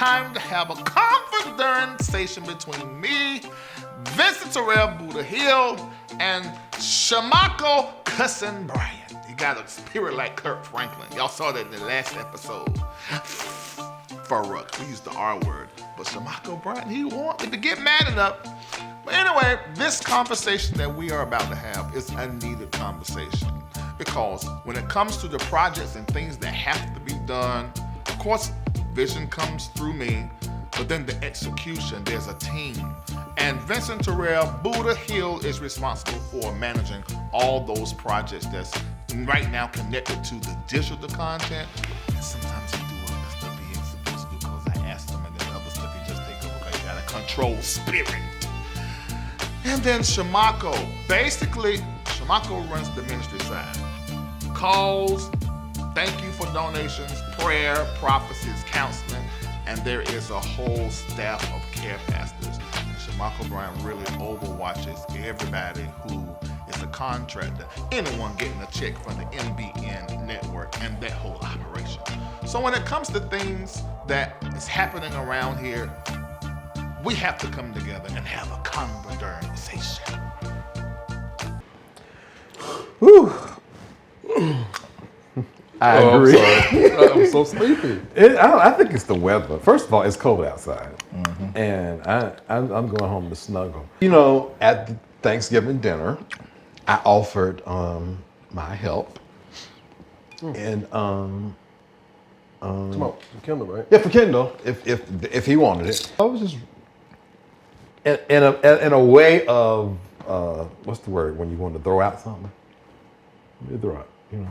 time to have a conversation between me, Vincent Terrell Buddha Hill, and Shamako Cussin Bryant. He got a spirit like Kirk Franklin. Y'all saw that in the last episode. Farouk, we used the R word. But Shamako Bryant, he wanted to get mad enough. But anyway, this conversation that we are about to have is a needed conversation. Because when it comes to the projects and things that have to be done, of course, vision comes through me, but then the execution, there's a team. And Vincent Terrell Buddha Hill is responsible for managing all those projects that's right now connected to the digital content. And sometimes he do other stuff he ain't supposed to do because I asked him, and then other stuff he just take over because he got a control spirit. And then Shamako, basically, Shamako runs the ministry side. Calls, thank you for donations, prayer, prophecies, counseling, and there is a whole staff of care pastors. And Shamako Bryant really overwatches everybody who is a contractor, anyone getting a check from the NBN network and that whole operation. So when it comes to things that is happening around here, we have to come together and have a conversation. Whew. I agree. I'm so sleepy. I think it's the weather. First of all, it's cold outside, and I'm going home to snuggle. You know, at the Thanksgiving dinner, I offered my help, and Come on, for Kendall, right? yeah, for Kendall, if he wanted it. I was just in a way of what's the word when you want to throw out something? You throw out, you know.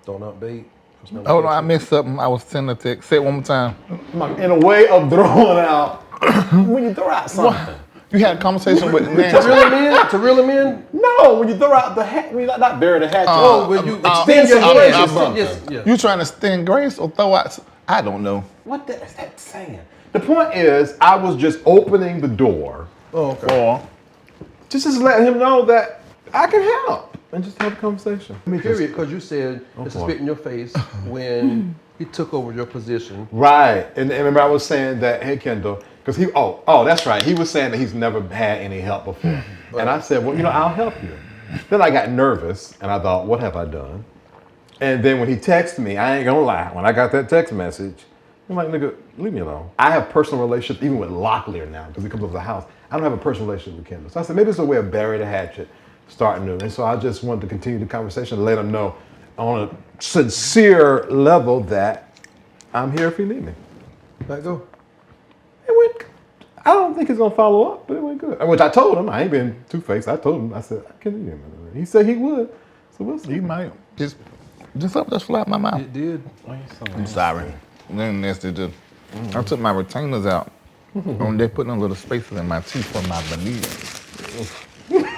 Throwing out bait. Oh no, I missed something. I was sending a text. Say it one more time. In a way of throwing out when you throw out something. You had a conversation with To Nancy. reel him in? To reel him in? No, when you throw out the hat, I mean, not bury the hatchet. When you extend your hands or something. Yes, yeah. You trying to extend grace or throw out? I don't know. What is that saying? The point is, I was just opening the door. Oh, okay. Or Just letting him know that I can help and just have a conversation. Period, because you said it's a spit in your face when he took over your position. Right, and remember I was saying that, hey Kendall, because that's right. He was saying that he's never had any help before. And I said, well, I'll help you. Then I got nervous and I thought, what have I done? And then when he texted me, I ain't gonna lie, when I got that text message, I'm like, nigga, leave me alone. I have personal relationships even with Locklear now because he comes over to the house. I don't have a personal relationship with Kendall. So I said, maybe it's a way of bury the hatchet, starting new. And so I just wanted to continue the conversation and let him know on a sincere level that I'm here if you need me. Let go. It went, I don't think he's gonna follow up, but it went good. Which I told him, I ain't been two-faced. I told him, I said, I can need him. He said he would. So we'll see. you might just something just fly out my mouth. It did. I'm sorry. Then nasty just. I took my retainers out. And they put in little spaces in my teeth for my veneers.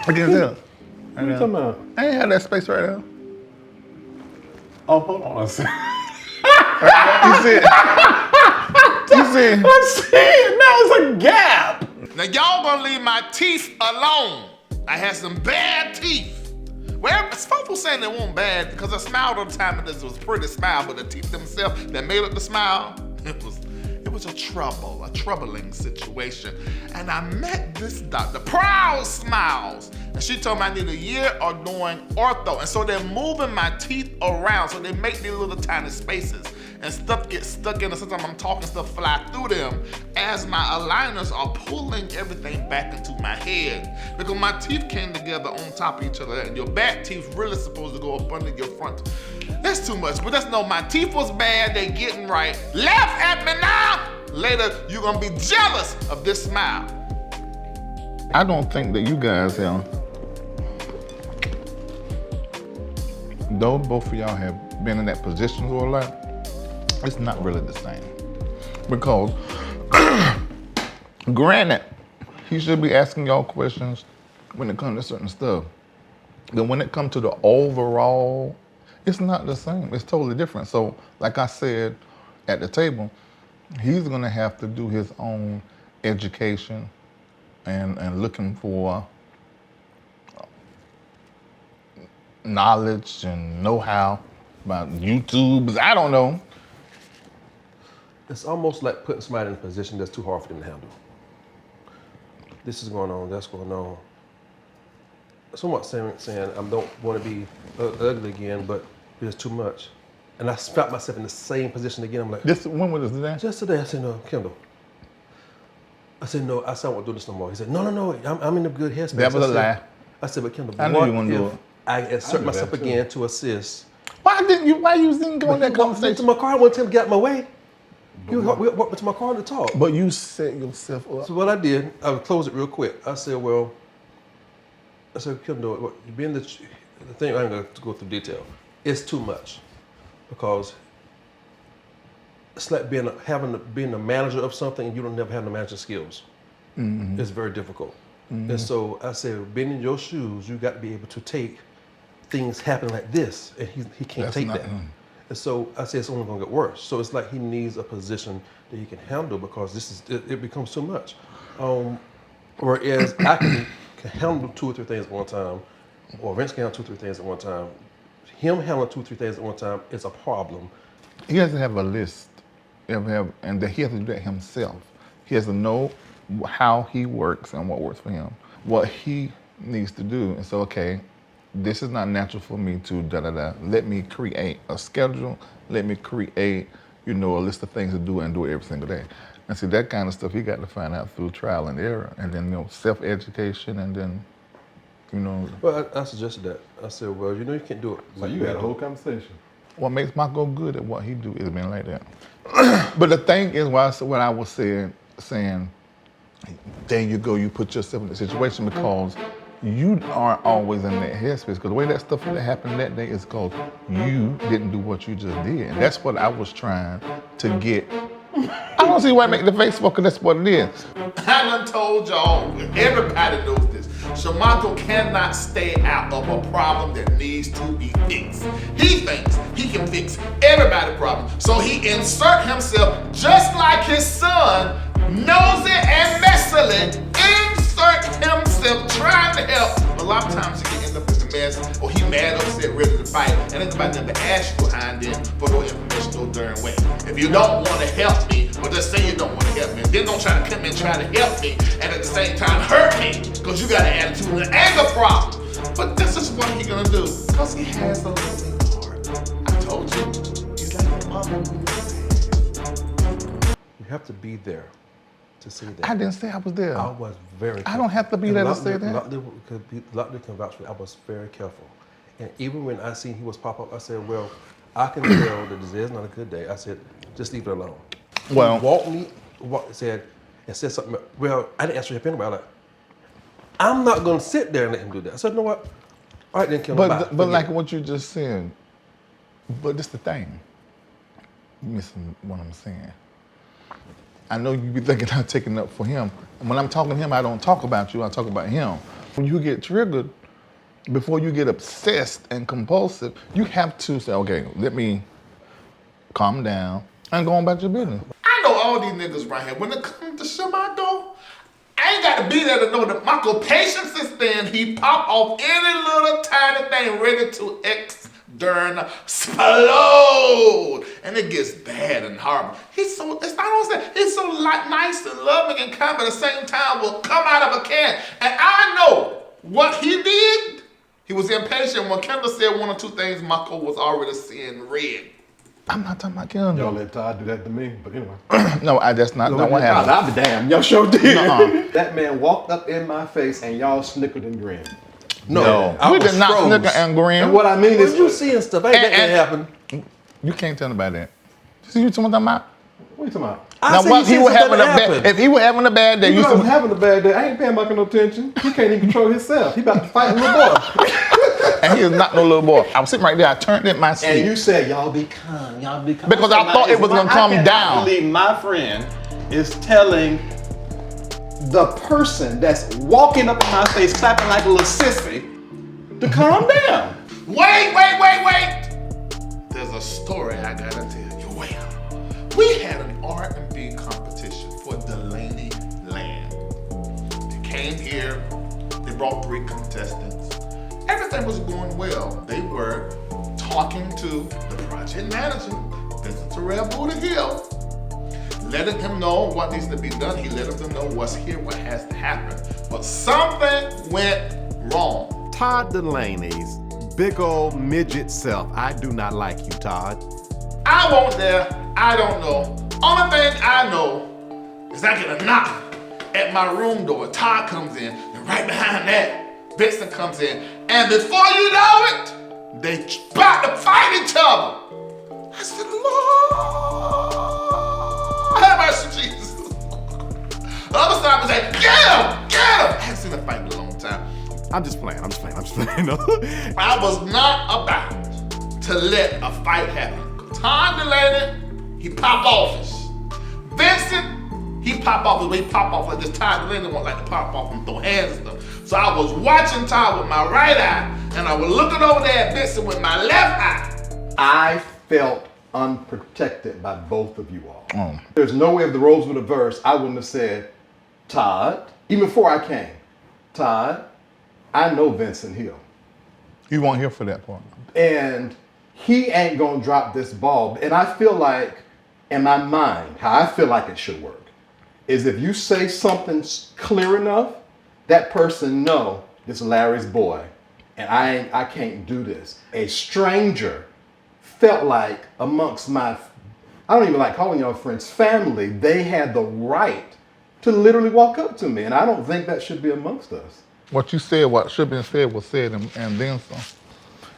I can tell. What are you talking about? I ain't had that space right there. Oh, hold on a second. You see it? You see it? I see it. Now it's a gap. Now y'all gonna leave my teeth alone. I had some bad teeth. Well, folks were saying they weren't bad because I smiled all the time and this was a pretty smile, but the teeth themselves that made up the smile, it was a troubling situation. And I met this doctor, Proud Smiles, and she told me I need a year of doing ortho. And so they're moving my teeth around, so they make these little tiny spaces. And stuff gets stuck in, and sometimes I'm talking, stuff fly through them as my aligners are pulling everything back into my head. Because my teeth came together on top of each other, and your back teeth really supposed to go up under your front. That's too much, but that's no, my teeth was bad, they getting right. Laugh at me now! Later, you're gonna be jealous of this smile. I don't think that you guys have, though both of y'all have been in that position for a lot, it's not really the same. Because, granted, he should be asking y'all questions when it comes to certain stuff. Then when it comes to the overall, it's not the same. It's totally different. So, like I said at the table, he's gonna have to do his own education and looking for knowledge and know-how about YouTubes. I don't know. It's almost like putting somebody in a position that's too hard for them to handle. This is going on, that's going on. Somewhat saying I don't want to be ugly again, but it's too much. And I found myself in the same position again. I'm like, When was this today? just today, I said, no, Kendall. I said, no, I said, I won't do this no more. He said, no, I'm in a good headspace. That was I a said, lie. I said, but Kendall, I knew what you wouldn't do if it. I insert do myself that too. again to assist? Why you didn't go in that He walked into conversation? my car, I wanted him to get out of my way. We walked into my car to talk. But you set yourself up. So what I did, I would close it real quick. I said, Kendall, being the thing, I'm going to go through detail. It's too much because it's like being a manager of something and you don't never have the manager skills. Mm-hmm. It's very difficult. Mm-hmm. And so I said, being in your shoes, you got to be able to take things happening like this, and he can't take that. And so I said, it's only going to get worse. So it's like he needs a position that he can handle because it becomes too much. Whereas I can handle 2 or 3 things at one time, or Vince can handle 2 or 3 things at one time. Him handling 2 or 3 things at one time is a problem. He has to have a list, and that he has to do that himself. He has to know how he works and what works for him, what he needs to do. And so, okay, this is not natural for me to da-da-da. Let me create a schedule. Let me create, a list of things to do and do it every single day. And see, that kind of stuff he got to find out through trial and error, and then, self-education, and then, Well, I suggested that. I said, well, you can't do it. So you had a whole conversation. What makes Marco good at what he do is being like that. But the thing is, what I was saying, there you go, you put yourself in the situation because you aren't always in that headspace. Because the way that stuff that happened that day is because you didn't do what you just did. And that's what I was trying to get. I don't see why I make the face for, because that's what it is. I done told y'all, everybody knows this. Shamako cannot stay out of a problem that needs to be fixed. He thinks he can fix everybody's problem. So he insert himself just like his son, nosy and messily, insert himself trying to help. But a lot of times he can end up in the mess, or he mad, upset, ready to fight, and ain't nobody never asked you behind them for no information no darn way. If you don't want to help me, or just say you don't want to help me, then don't try to come in and try to help me, and at the same time hurt me, because you got an attitude and an anger problem. But this is what he gonna do, because he has a loving heart. I told you, he's like a mother. You have to be there to see that. I didn't say I was there. I was very careful. I don't have to be there to say that. Lotley can vouch for me. I was very careful. And even when I seen he was pop up, I said, well, I can tell that today is not a good day. I said, just leave it alone. Well, He said something. Well, I didn't ask for help anyway. I'm like, I'm not going to sit there and let him do that. I said, you know what? All right, then, Kim, bye. but like what you just said, but this the thing. You missing what I'm saying. I know you be thinking I'm taking up for him. And when I'm talking to him, I don't talk about you, I talk about him. When you get triggered, before you get obsessed and compulsive, you have to say, okay, let me calm down and go on about your business. I know all these niggas right here. When it comes to Shamato, I ain't got to be there to know that Marco patience is thin. He pop off any little tiny thing ready to explode. And it gets bad and horrible. He's so nice and loving and kind, but at the same time will come out of a can. And I know what he did. He was impatient. When Kendall said 1 or 2 things, Marco was already seeing red. I'm not talking about Kendall. Y'all let Todd do that to me, but anyway. No, that's not what happened. I'll be damn. Y'all sure did. Nuh-uh. That man walked up in my face and y'all snickered and grinned. No, I we was did not froze. snicker and grin. And what I mean When is, you seeing stuff, ain't that gonna happen? You can't tell nobody that. See what you talking about? what are you talking about? I said you If he seen was something having a happen. bad, if he was having a bad day, You you know, should. I'm having a bad day. I ain't paying Michael no attention. He can't even control himself. He about to fight a little boy. And he is not no little boy. I was sitting right there. I turned in my seat. And you said, y'all be calm. Y'all be calm. Because I thought it was gonna come I down. cannot believe my friend is telling the person that's walking up in my face, clapping like a little sissy, to calm down. Wait. There's a story I gotta tell you. Well, we had an R&B competition for Delaney Land. They came here, they brought 3 contestants. Everything was going well. They were talking to the project manager, Vincent Terrell Buddha Hill. letting him know what needs to be done. He letting them know what's here, what has to happen. But something went wrong. Todd Delaney's big old midget self. I do not like you, Todd. I won't there. I don't know. Only thing I know is I get a knock at my room door. Todd comes in, and right behind that, Vincent comes in. And before you know it, they about to fight each other. I said, Lord, have mercy, Jesus. The other side was like, get him, get him. I haven't seen a fight in a long time. I'm just playing. I was not about to let a fight happen. Tom Delaney, he pop off. Vincent, he pop off. He pop off like this. Tom Delaney won't like to pop off and throw hands and stuff. So I was watching Todd with my right eye, and I was looking over there at Vincent with my left eye. I felt unprotected by both of you all. There's no way if the roles were reversed, I wouldn't have said, Todd, even before I came, Todd, I know Vincent Hill. You weren't here for that part. And he ain't gonna drop this ball. And I feel like, in my mind, how I feel like it should work, is if you say something clear enough, that person know this is Larry's boy, and I can't do this. A stranger felt like amongst my, I don't even like calling y'all friends, family, they had the right to literally walk up to me, and I don't think that should be amongst us. What you said, what should have been said was said, and then some.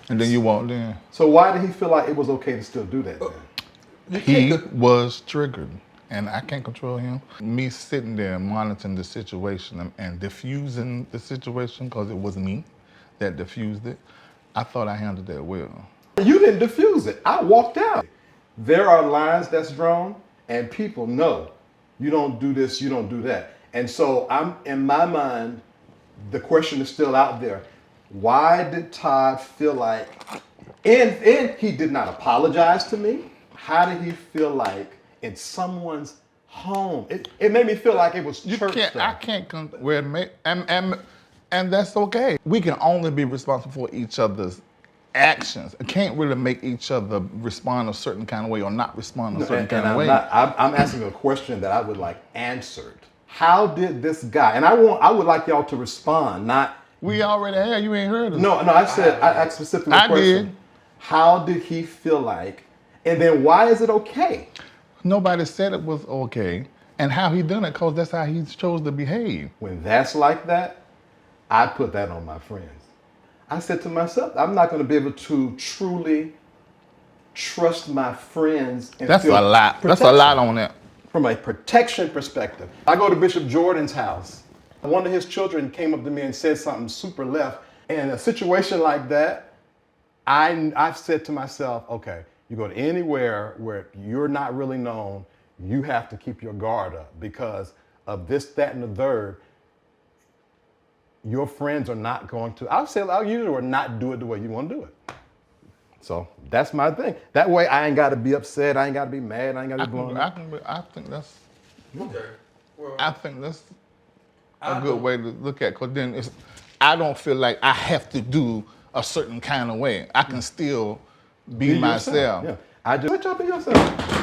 And then you walked in. So why did he feel like it was okay to still do that then? He was triggered, and I can't control him. Me sitting there monitoring the situation and diffusing the situation, because it was me that diffused it, I thought I handled that well. You didn't diffuse it. I walked out. There are lines that's drawn, and people know you don't do this, you don't do that. And so I'm, in my mind, the question is still out there. Why did Todd feel like, and he did not apologize to me. How did he feel like in someone's home? It made me feel like it was church stuff. I can't come where it may, and that's okay. We can only be responsible for each other's actions. I can't really make each other respond a certain kind of way or not respond a certain kind of way. I'm asking a question that I would like answered. How did this guy, and I would like y'all to respond, not. We already had, you ain't heard of it. No, I asked specifically a question. Did. How did he feel like, and then why is it okay? Nobody said it was okay, and how he done it, because that's how he chose to behave. When that's like that, I put that on my friends. I said to myself, I'm not going to be able to truly trust my friends. And That's a feel lot. That's a protection. lot on that. From a protection perspective. I go to Bishop Jordan's house. One of his children came up to me and said something super left. In a situation like that, I've said to myself, okay, you go to anywhere where you're not really known, you have to keep your guard up because of this, that, and the third. Your friends are not going to, I'll use it or not do it the way you want to do it. So that's my thing. That way I ain't got to be upset, I ain't got to be mad, I ain't got to be blown up. I think that's, Okay. Well, I think that's a good way to look at it, because then I don't feel like I have to do a certain kind of way. I can still be myself. Yeah. I just let y'all be yourself.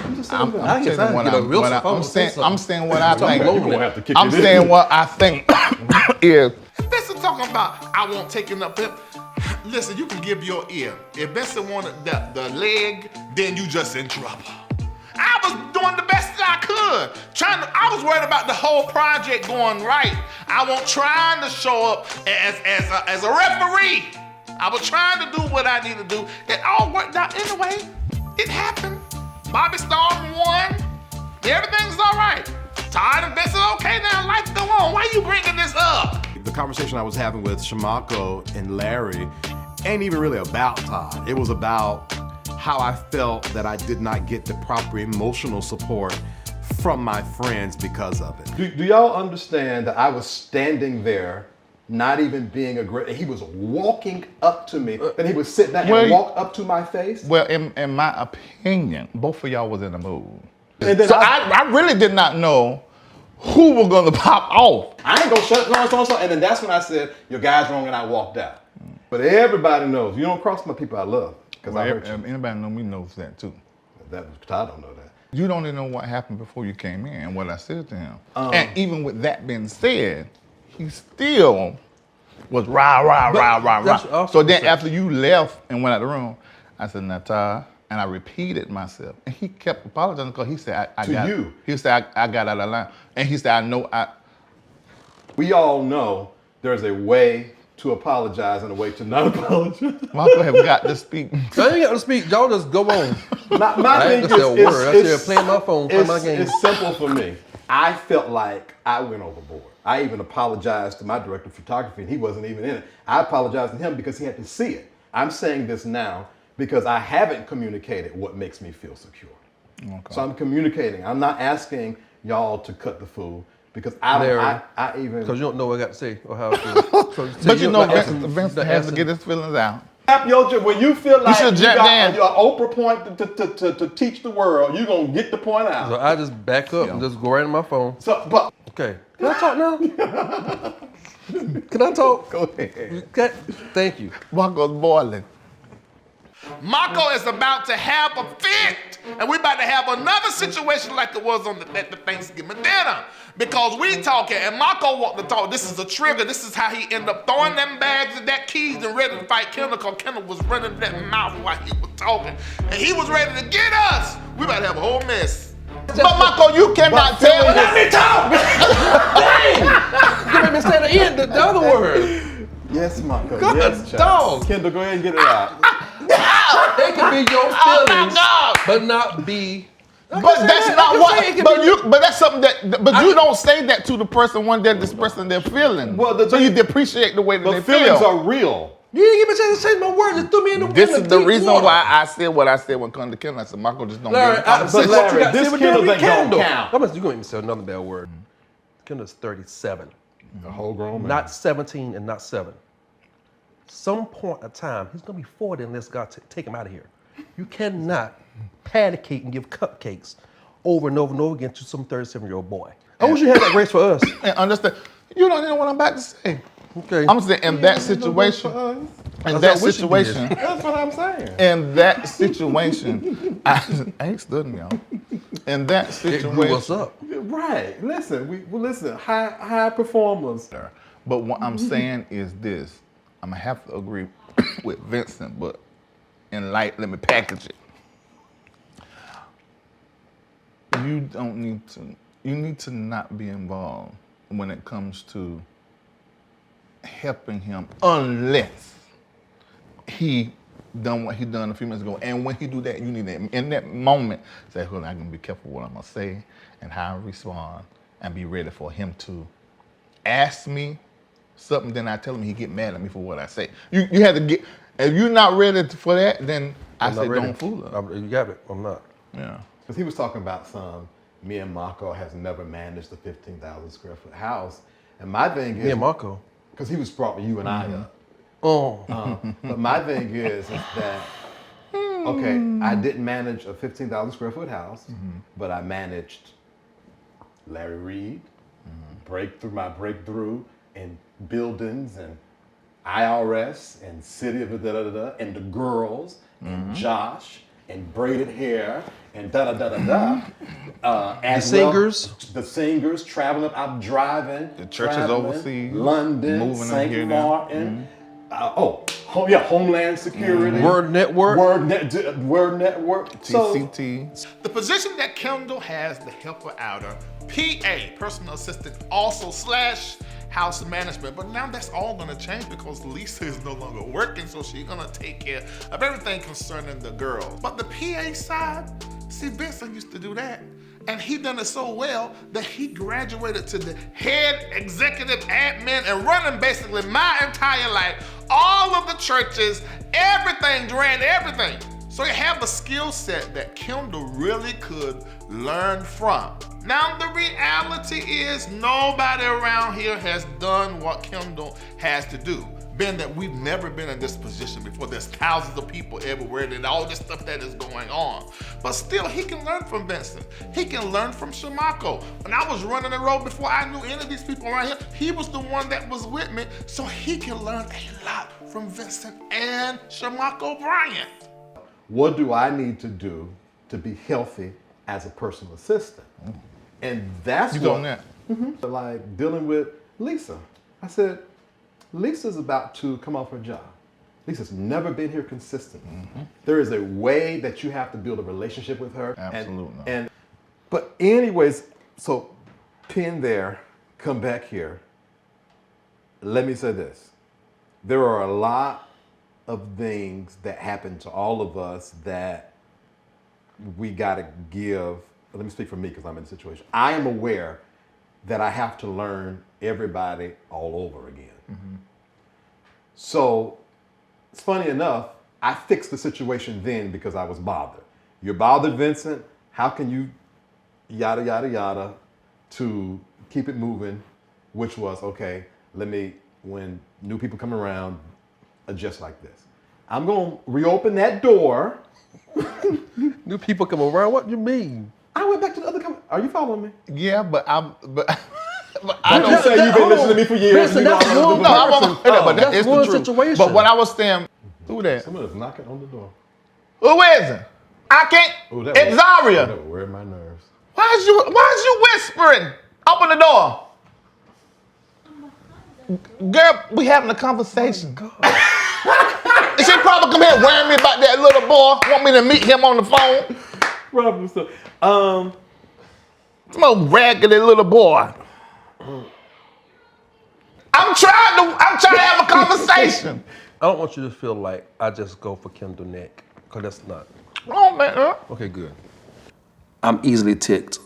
I'm just saying that. I ain't trying to get a real I'm saying what I think. You're gonna have to kick I'm it in. saying what I think is. If Vincent talking about I won't take it up, listen, you can give your ear. If Vincent wanted the leg, then you just in trouble. I was doing the best that I could. I was worried about the whole project going right. I wasn't trying to show up as a referee. I was trying to do what I need to do. It all worked out anyway. It happened. Bobby Storm won. Everything's all right. Todd and Vincent, okay now, life go on. Why you bringing this up? The conversation I was having with Shamako and Larry ain't even really about Todd. It was about how I felt that I did not get the proper emotional support from my friends because of it. Do y'all understand that I was standing there, not even being aggressive? He was walking up to me, and he would sit down and walk up to my face. Well, in my opinion, both of y'all was in the mood. And then So I really did not know who was gonna pop off. I ain't gonna shut so. And then that's when I said, your guy's wrong, and I walked out. But everybody knows, you don't cross my people I love. Because I hurt you. Anybody know me knows that too. Todd don't know that. You don't even know what happened before you came in and what I said to him. And even with that being said, he still was rah. So then after you left and went out the room, I said, Nata, and I repeated myself. And he kept apologizing because he said, I got you. He said, I got out of line. And he said, We all know there's a way to apologize and a way to not apologize. Marco have got to speak. I ain't got to speak. Y'all just go on. My thing is, I said playing my phone, playing my game. It's simple for me. I felt like I went overboard. I even apologized to my director of photography, and he wasn't even in it. I apologized to him because he had to see it. I'm saying this now because I haven't communicated what makes me feel secure. Okay. So I'm communicating. I'm not asking y'all to cut the fool because I even because you don't know what I got to say or how I feel. But you know, Vince has to get his feelings out. When you feel like you got your Oprah point to teach the world, you're going to get the point out. So I just back up and just go right in my phone. Okay. Can I talk now? Can I talk? Go ahead. Okay. Thank you. Marco's boiling. Marco is about to have a fit, and we're about to have another situation like it was at the Thanksgiving dinner. Because we talking, and Marco want to talk. This is a trigger. This is how he ended up throwing them bags and that keys and ready to fight Kendall, because Kendall was running that mouth while he was talking. And he was ready to get us. We about to have a whole mess. But Marco, you cannot tell me. Let me talk! Dang! You made me say the end, the other word. Yes, Marco. God, yes, dog. Kendall, go ahead and get it out. They can be your feelings, but not be. But that's not what. But that's something that. But you don't say that to the person when they're expressing their feelings. Well, so you depreciate the way that they feelings feel. are real. You didn't give me a chance to change my words. Just threw me in the. This is the reason why I said what I said when it comes to Kendall. I said, Marco, just don't. Larry, But Larry, this Kendall thing don't count. How much you going to say another bad word? Kendall's 37. A whole grown man. Not 17 and not 7. Some point of time, he's gonna be 40 unless God take him out of here. You cannot patty cake and give cupcakes over and over and over again to some 37-year-old boy. I wish you had that grace for us. And understand, you don't know what I'm about to say. Okay. I'm saying in that situation, that's what I'm saying. In that situation, I ain't studying y'all. In that situation, what's up? Right. Listen, listen. High performers. But what I'm saying is this. I'm gonna have to agree with Vincent, but let me package it. You need to not be involved when it comes to helping him unless he done what he done a few minutes ago. And when he do that, you need to, in that moment, say, hold on, I'm gonna be careful what I'm gonna say and how I respond and be ready for him to ask me something, then I tell him he get mad at me for what I say. You have to get, if you're not ready for that, then I say don't fool him. You got it, I'm not. Yeah. Because he was talking about me and Marco has never managed a 15,000 square foot house. And my thing is. Me and Marco? Because he was brought you and I up. Oh. But my thing is that, okay, I didn't manage a 15,000 square foot house, but I managed Larry Reid, my breakthrough in buildings and IRS and city of and the girls and Josh and braided hair and The singers. The singers traveling up, driving. The churches overseas. London, moving St. Martin. Homeland Security. Word Network. Word Network. TCT. The position that Kendall has, the helper outer, PA, personal assistant, also / house management. But now that's all gonna change because Lisa is no longer working, so she's gonna take care of everything concerning the girls. But the PA side, see, Vincent used to do that. And he done it so well that he graduated to the head executive admin and running basically my entire life, all of the churches, everything, ran everything. So you have a skill set that Kendall really could learn from. Now the reality is nobody around here has done what Kendall has to do. Being that we've never been in this position before. There's thousands of people everywhere and all this stuff that is going on. But still, he can learn from Vincent. He can learn from Shamako. When I was running the road before I knew any of these people around here, he was the one that was with me, so he can learn a lot from Vincent and Shamako Bryant. What do I need to do to be healthy as a personal assistant. And that's You what, doing that? like dealing with Lisa. I said, Lisa's about to come off her job. Lisa's never been here consistently. There is a way that you have to build a relationship with her. Absolutely. But anyways, so pin there, come back here. Let me say this. There are a lot of things that happen to all of us that we gotta give. Let me speak for me because I'm in the situation. I am aware that I have to learn everybody all over again. So it's funny enough, I fixed the situation then because I was bothered. You're bothered, Vincent. How can you yada, yada, yada to keep it moving, which was, okay, let me, when new people come around, adjust like this. I'm gonna reopen that door. New people come around. What do you mean? I went back to the other Are you following me? Yeah, but I Don't don't say you've been listening to me for years. Listen, and you know that's I love one the- No, I won't say that, but That's it's one the truth. situation. But what I was saying, who that? Someone is knocking on the door. Who is it? I can't. Ooh, that It's was- Zaria. That would wear my nerves. Why is you whispering? Open the door. Girl, we having a conversation. She probably come here worrying me about that little boy. Want me to meet him on the phone? Problem stuff. Some old raggedy little boy. I'm trying to have a conversation. I don't want you to feel like I just go for Kendall neck, because that's not. Oh man. Okay, good. I'm easily ticked,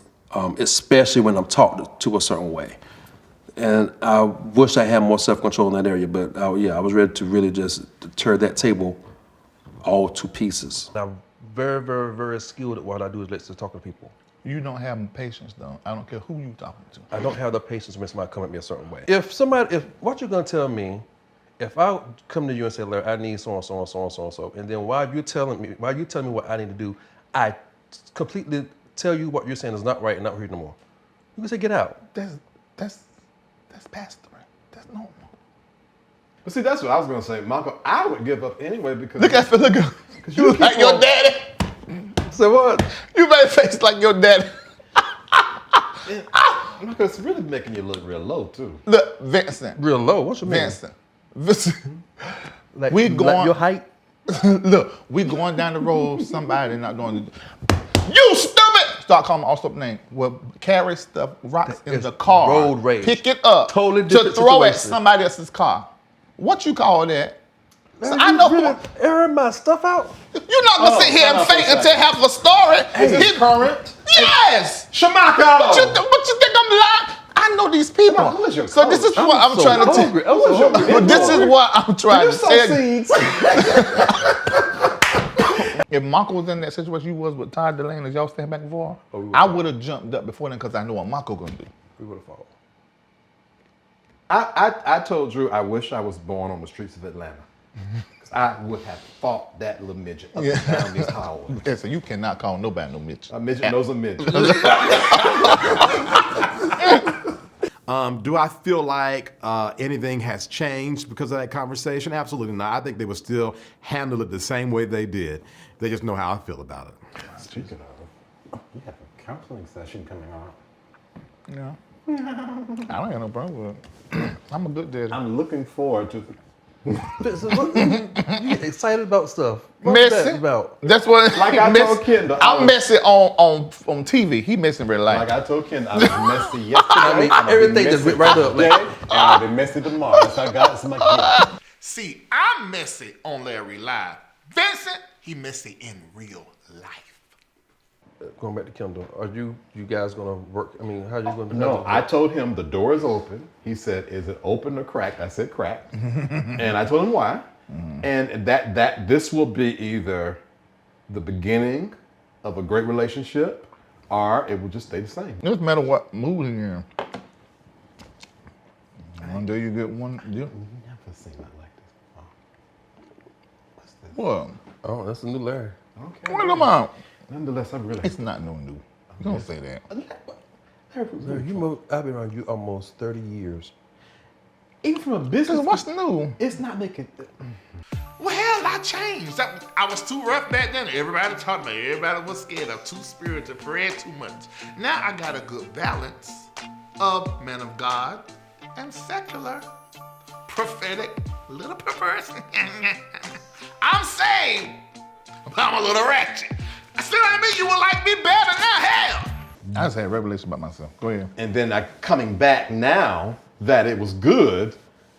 especially when I'm talked to a certain way. And I wish I had more self-control in that area, but I was ready to really just tear that table all to pieces. I'm very, very, very skilled at what I do is listen to talking to people. You don't have patience though. I don't care who you talking to. I don't have the patience when somebody come at me a certain way. If what you're gonna tell me, if I come to you and say, Larry, I need so and so and so and so and so, and then while you telling me what I need to do, I completely tell you what you're saying is not right and not here no more. You can say, get out. That's pastoring. That's normal. But see, that's what I was gonna say, Michael. I would give up anyway because Look at you keep like your on- daddy. So what? You made a face like your daddy. Michael, it's really making you look real low too. Look, Vincent. Real low. What you mean? Vincent. Like, We going. like your height? Look, we going down the road. Somebody not doing it. You stupid! Start calling all stuff name. Well, carry stuff, rocks in It's the car. road rage. Pick it up. Totally to different throw at situation. somebody else's car. What you call that? So Man, I you know. really airing my stuff out. You're not gonna sit here and fake until half a story. Is this current? Yes. Shamako! What you think I'm lying? I know these people. Who is your So this is coach? what I'm so trying to hungry. tell I'm so hungry. But this is what I'm trying You to sow tell you. seeds. If Marco was in that situation you was with Todd Delaney as y'all stand back and forth, I would have jumped up before then because I know what Marco gonna do. We would have fought. I told Drew I wish I was born on the streets of Atlanta. 'Cause I would have fought that little midget up and down these hallways. Yeah, so you cannot call nobody no midget. A midget knows a midget. Do I feel like anything has changed because of that conversation? Absolutely not. I think they would still handle it the same way they did. They just know how I feel about it. Speaking of, we have a counseling session coming up. Yeah. I don't have no problem with it. I'm a good daddy. I'm looking forward to. So what, you get excited about stuff. What's Messy. that about? That's what Like I told Kendall, I'm messy on TV. He messy in real life. Like I told Ken, I was messy yesterday. I mean, I'm gonna everything be just messy went right up. today, and I'll be messy tomorrow. That's how God's my gift. See, I'm messy on Larry Live. Vincent, he messy in real life. Going back to Kendall, are you guys gonna work? I mean, how are you gonna? No, I told him the door is open. He said, "Is it open or cracked?" I said, "Cracked," and I told him why. And that this will be either the beginning of a great relationship, or it will just stay the same. It doesn't matter what mood you're in. One day you get one. Yeah. Never seen nothing like this before. What's this? What? Oh, that's a new Larry. Okay. What am I? Nonetheless, I'm really. It's not no new. You don't say that. Larry, I've been around you almost 30 years. Even from a business. What's new? It's not making. Well, I changed. I was too rough back then. Everybody taught me. Everybody was scared. I'm too spiritual, prayed too much. Now I got a good balance of man of God and secular, prophetic, little perverse. I'm saved, but I'm a little ratchet. See what I mean? You would like me better now, hell. I just had revelation about myself. Go ahead. And then coming back now that it was good,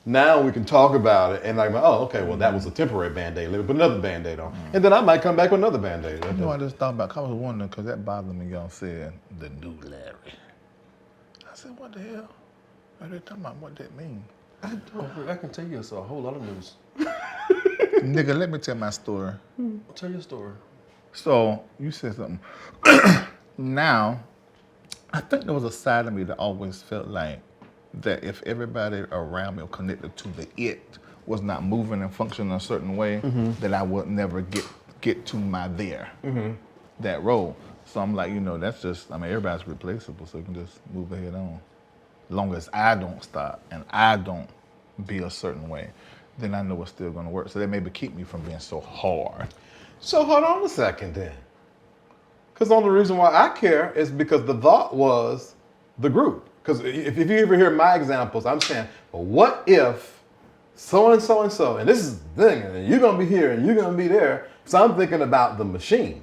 now we can talk about it and like, oh, okay, well, that was a temporary Band-Aid. Let me put another Band-Aid on. And then I might come back with another Band-Aid. You know, I just thought about, I was wondering, because that bothered me, y'all said, the new Larry. I said, what the hell? Are they talking about what that mean? I can tell you a whole lot of news. Nigga, let me tell my story. Tell your story. So, you said something. Now, I think there was a side of me that always felt like that if everybody around me or connected to the it was not moving and functioning a certain way, that I would never get to my there, that role. So I'm like, you know, that's just, I mean, everybody's replaceable, so you can just move ahead on. As long as I don't stop and I don't be a certain way, then I know it's still gonna work. So that maybe keep me from being so hard. So hold on a second then. Because the only reason why I care is because the thought was the group. Because if you ever hear my examples, I'm saying, well, what if so and so and so, and this is the thing, and you're gonna be here and you're gonna be there. So I'm thinking about the machine.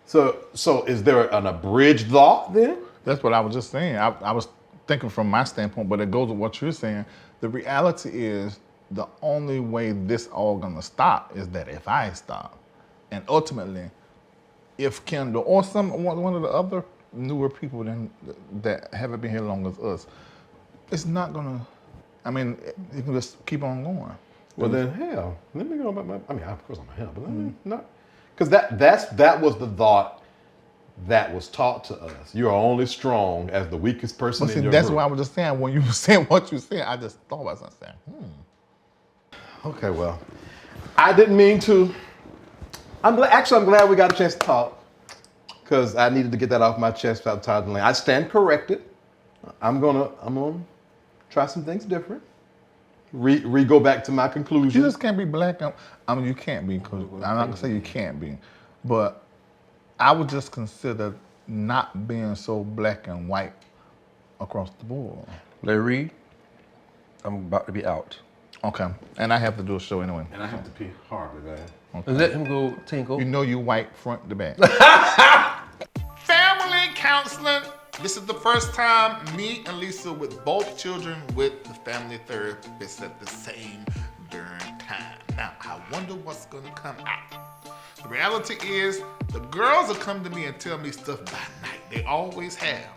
So is there an abridged thought then? That's what I was just saying. I was thinking from my standpoint, but it goes with what you're saying. The reality is the only way this all gonna stop is that if I stop. And ultimately, if Kendall or one of the other newer people that haven't been here long as us, it's not gonna, I mean, you can just keep on going. Well then, hell, let me go about my, I mean, of course I'm a hell, but let me not. Because that was the thought that was taught to us. You are only strong as the weakest person But in see, your that's group. why I was just saying, when you were saying what you said, I just thought about something. Okay, well, I didn't mean to. I'm glad we got a chance to talk because I needed to get that off my chest without tired. I stand corrected. I'm gonna try some things different. Go back to my conclusion. You just can't be black. I mean, you can't be, because I'm not gonna say you can't be, but I would just consider not being so black and white across the board. Reid, I'm about to be out. Okay, and I have to do a show anyway. And I have to pee horribly bad. And let him go tinkle. You know you white front to back. Family counseling. This is the first time me and Lisa with both children with the family therapist at the same during time. Now, I wonder what's gonna come out. The reality is, the girls will come to me and tell me stuff by night. They always have.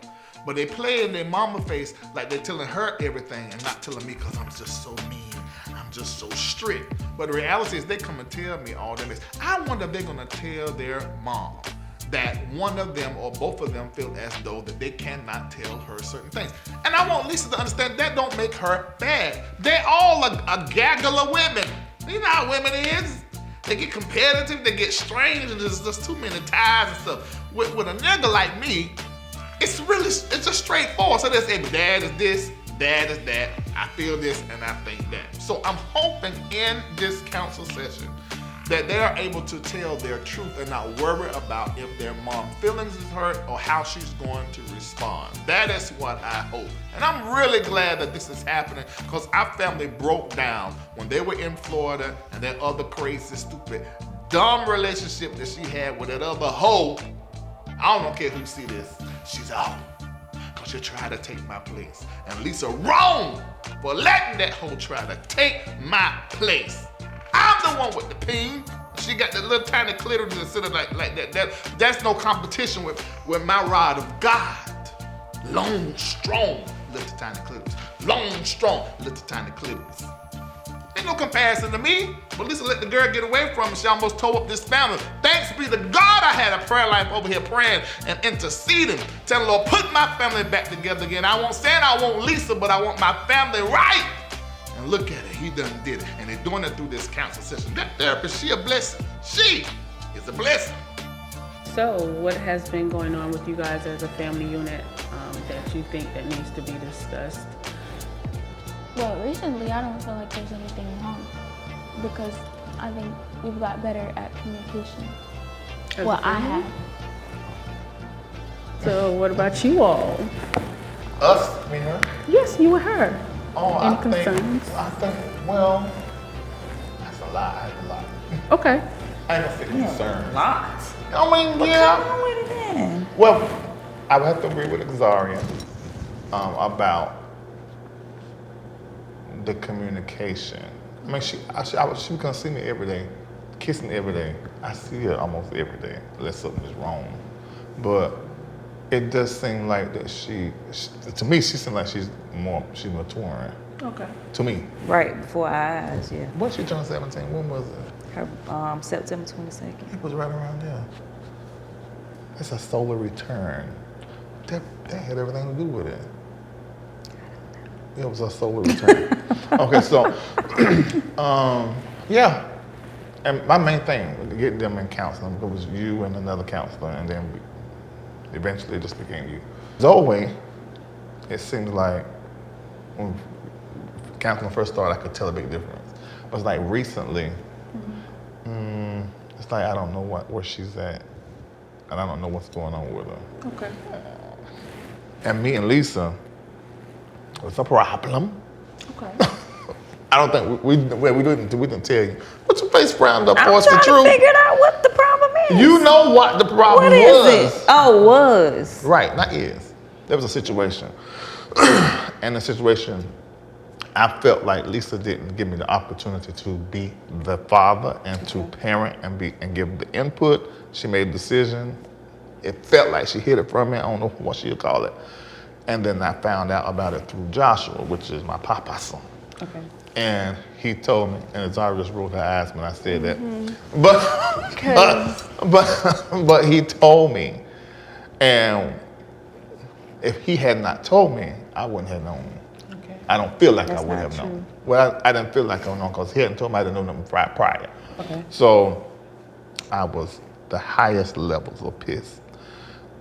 But they play in their mama face like they're telling her everything and not telling me because I'm just so mean. I'm just so strict. But the reality is they come and tell me all that. I wonder if they're gonna tell their mom that one of them or both of them feel as though that they cannot tell her certain things. And I want Lisa to understand that don't make her bad. They're all a gaggle of women. You know how women is. They get competitive, they get strange, and there's just too many ties and stuff. With a nigga like me, it's just straightforward. So they say, dad is this, dad is that, I feel this, and I think that. So I'm hoping in this council session that they are able to tell their truth and not worry about if their mom feelings is hurt or how she's going to respond. That is what I hope. And I'm really glad that this is happening because our family broke down when they were in Florida and that other crazy, stupid, dumb relationship that she had with that other hoe. I don't care who see this. She's out. Because she tried to take my place. And Lisa wrong for letting that hoe try to take my place. I'm the one with the peen. She got that little tiny clitoris that sit like that. That's no competition with my rod of God. Long, strong, little tiny clitoris. Long, strong, little tiny clitoris. Ain't no comparison to me. But Lisa let the girl get away from me. She almost tore up this family. Thanks be to God I had a prayer life over here praying and interceding. Telling Lord, put my family back together again. I won't say I want Lisa, but I want my family right. And look at it, he done did it. And they're doing it through this council session. That therapist, she a blessing. She is a blessing. So what has been going on with you guys as a family unit that you think that needs to be discussed? Well, recently I don't feel like there's anything wrong because I think we've got better at communication. As Well, a I family? have. So what about you all? Us, me, her. Yes, you and her. Oh, Any I concerns? think, well, that's a lot. I have a lot. Okay. I ain't gonna say concerns. Lots. I mean, What yeah. come on with it then? Well, I would have to agree with Xaria about the communication. I mean, she was gonna see me every day, kiss me every day. I see her almost every day, unless something is wrong. But it does seem like that to me, she seems like she's maturing. Okay. To me. Right before our eyes, yeah. What she turned 17? When was it? Her September 22nd. It was right around there. It's a solar return. That had everything to do with it. It was a solar return. Okay, so, yeah. And my main thing was to get them in counseling. It was you and another counselor, and then eventually it just became you. Zoe, it seemed like when counseling first started, I could tell a big difference. It was like recently, it's like I don't know where she's at, and I don't know what's going on with her. Okay. And me and Lisa, it's a problem. Okay. I don't think we didn't tell you. Put your face frowned up, I'm or it's the trying to truth. figure out what the problem is. You know what the problem What is was. it? Oh, was. Right, not is. There was a situation. And the situation, I felt like Lisa didn't give me the opportunity to be the father and to parent and give the input. She made a decision. It felt like she hid it from me. I don't know what she'd call it. And then I found out about it through Joshua, which is my papa's son. Okay. And he told me, and Zara just rolled her eyes when I said that. But he told me, and if he had not told me, I wouldn't have known. Okay. I don't feel like That's I would not have true. known. Well, I didn't feel like I would know because he hadn't told me. I didn't know nothing prior. Okay. So I was the highest levels of pissed.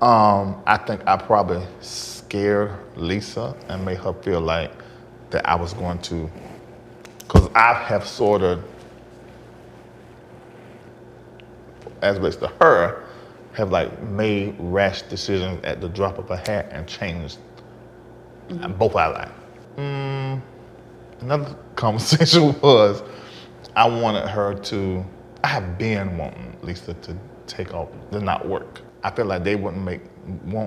I think I probably scared Lisa and made her feel like that I was going to, because I have sort of, as it relates to her, have like made rash decisions at the drop of a hat and changed both our lives. Another conversation was I wanted her to, I have been wanting Lisa to take off, to not work. I feel like they won't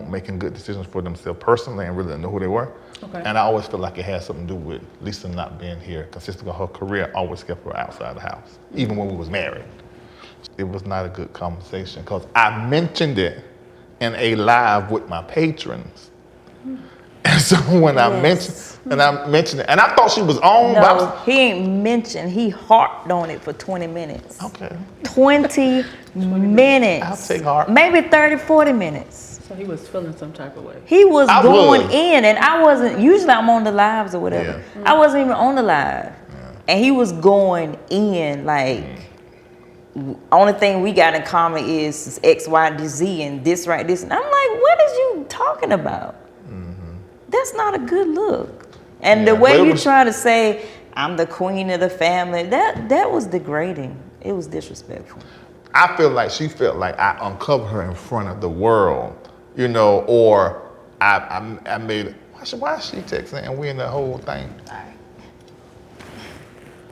making good decisions for themselves personally and really didn't know who they were. Okay. And I always feel like it had something to do with Lisa not being here consistently. Her career always kept her outside the house, even when we was married. It was not a good conversation because I mentioned it in a live with my patrons. And so when I mentioned it, and I thought she was on. but I No, was- he ain't mentioned. He harped on it for 20 minutes. Okay. 20 minutes. I'll take heart. Maybe 30, 40 minutes. So he was feeling some type of way. He was I going was. in, and I wasn't. Usually, I'm on the lives or whatever. Yeah. I wasn't even on the live, and he was going in like. Only thing we got in common is X, Y, Z, and this, right, this. And I'm like, what is you talking about? That's not a good look. And Yeah, the way but it you was- try to say I'm the queen of the family, that was degrading. It was disrespectful. I feel like she felt like I uncovered her in front of the world, or I made, why is she texting and we in the whole thing?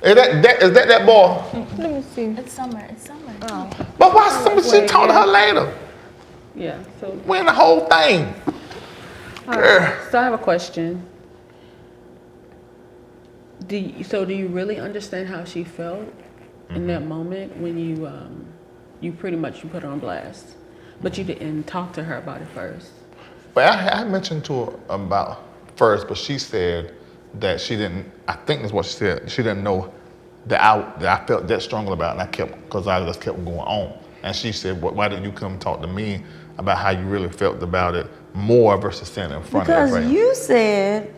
Is that boy? Let me see. It's summer. But why she talked to her later? Yeah. So, We in the whole thing. so I have a question. Do you really understand how she felt in that moment when you pretty much put her on blast, but you didn't talk to her about it first? But I mentioned to her about first, but she said that she didn't, I think that's what she said, she didn't know that I felt that strongly about it, and because I just kept going on. And she said, why didn't you come and talk to me about how you really felt about it more versus standing in front of Because everybody? you said,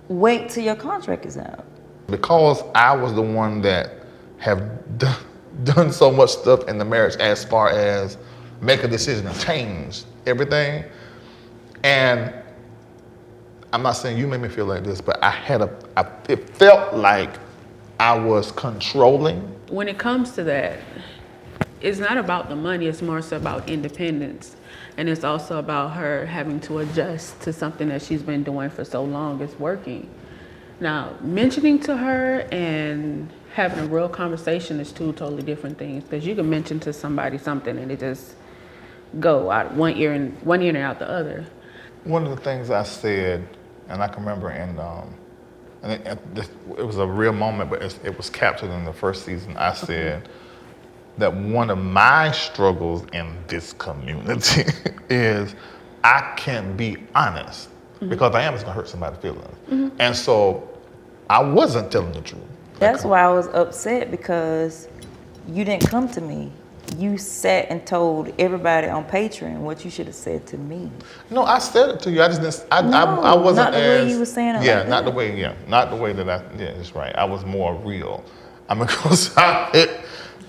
wait till your contract is out. Because I was the one that have done so much stuff in the marriage as far as make a decision and change everything. And I'm not saying you made me feel like this, but it felt like I was controlling. When it comes to that, it's not about the money, it's more so about independence. And it's also about her having to adjust to something that she's been doing for so long. It's working. Now, mentioning to her and having a real conversation is two totally different things. Because you can mention to somebody something and it just go out one ear and out the other. One of the things I said, and I can remember and it was a real moment, but it was captured in the first season. I said that one of my struggles in this community is I can't be honest because I am just gonna hurt somebody's feelings. And so I wasn't telling the truth. That's why I was upset, because you didn't come to me. You sat and told everybody on Patreon what you should have said to me. No, I said it to you. I just didn't. I No, wasn't not the way you were saying it Yeah, like not that. the way. Yeah, not the way that I. Yeah, that's right. I was more real. I mean, because I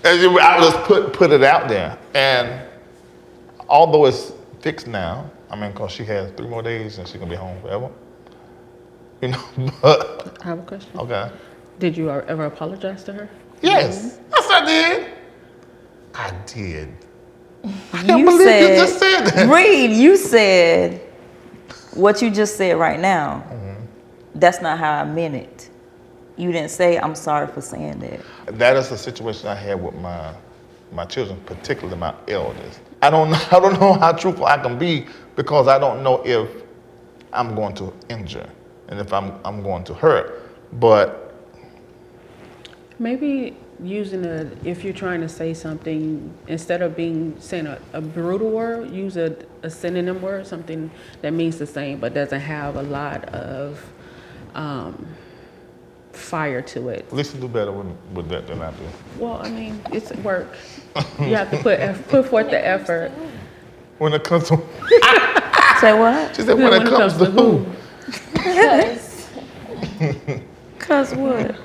just put it out there, and although it's fixed now, I mean, because she has 3 more days and she's gonna be home forever. You know, but I have a question. okay. Did you ever apologize to her? Yes, yes, I did. I did. I can't You believe said, you just said that. Reid, you said what you just said right now. That's not how I meant it. You didn't say, I'm sorry for saying that. That is a situation I had with my children, particularly my eldest. I don't know how truthful I can be because I don't know if I'm going to injure and if I'm going to hurt. But Maybe if you're trying to say something, instead of saying a brutal word, use a synonym word, something that means the same but doesn't have a lot of fire to it. Lisa do better with that than I do. Well, I mean, it's work. You have to put forth the effort. When it comes to, Say what? she said, when it comes to who? Cause what?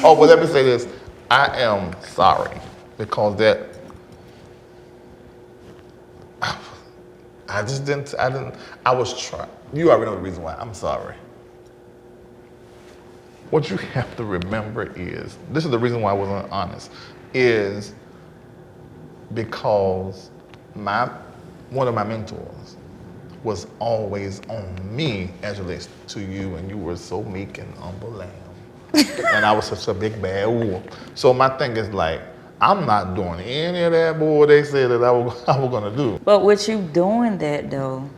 Oh, well, let me say this. I am sorry because I was trying. You already know the reason why. I'm sorry. What you have to remember is, this is the reason why I wasn't honest, is because one of my mentors was always on me as it relates to you, and you were so meek and humble lamb. And I was such a big bad wolf. So my thing is like, I'm not doing any of that bull they said that I was gonna do. But with you doing that though,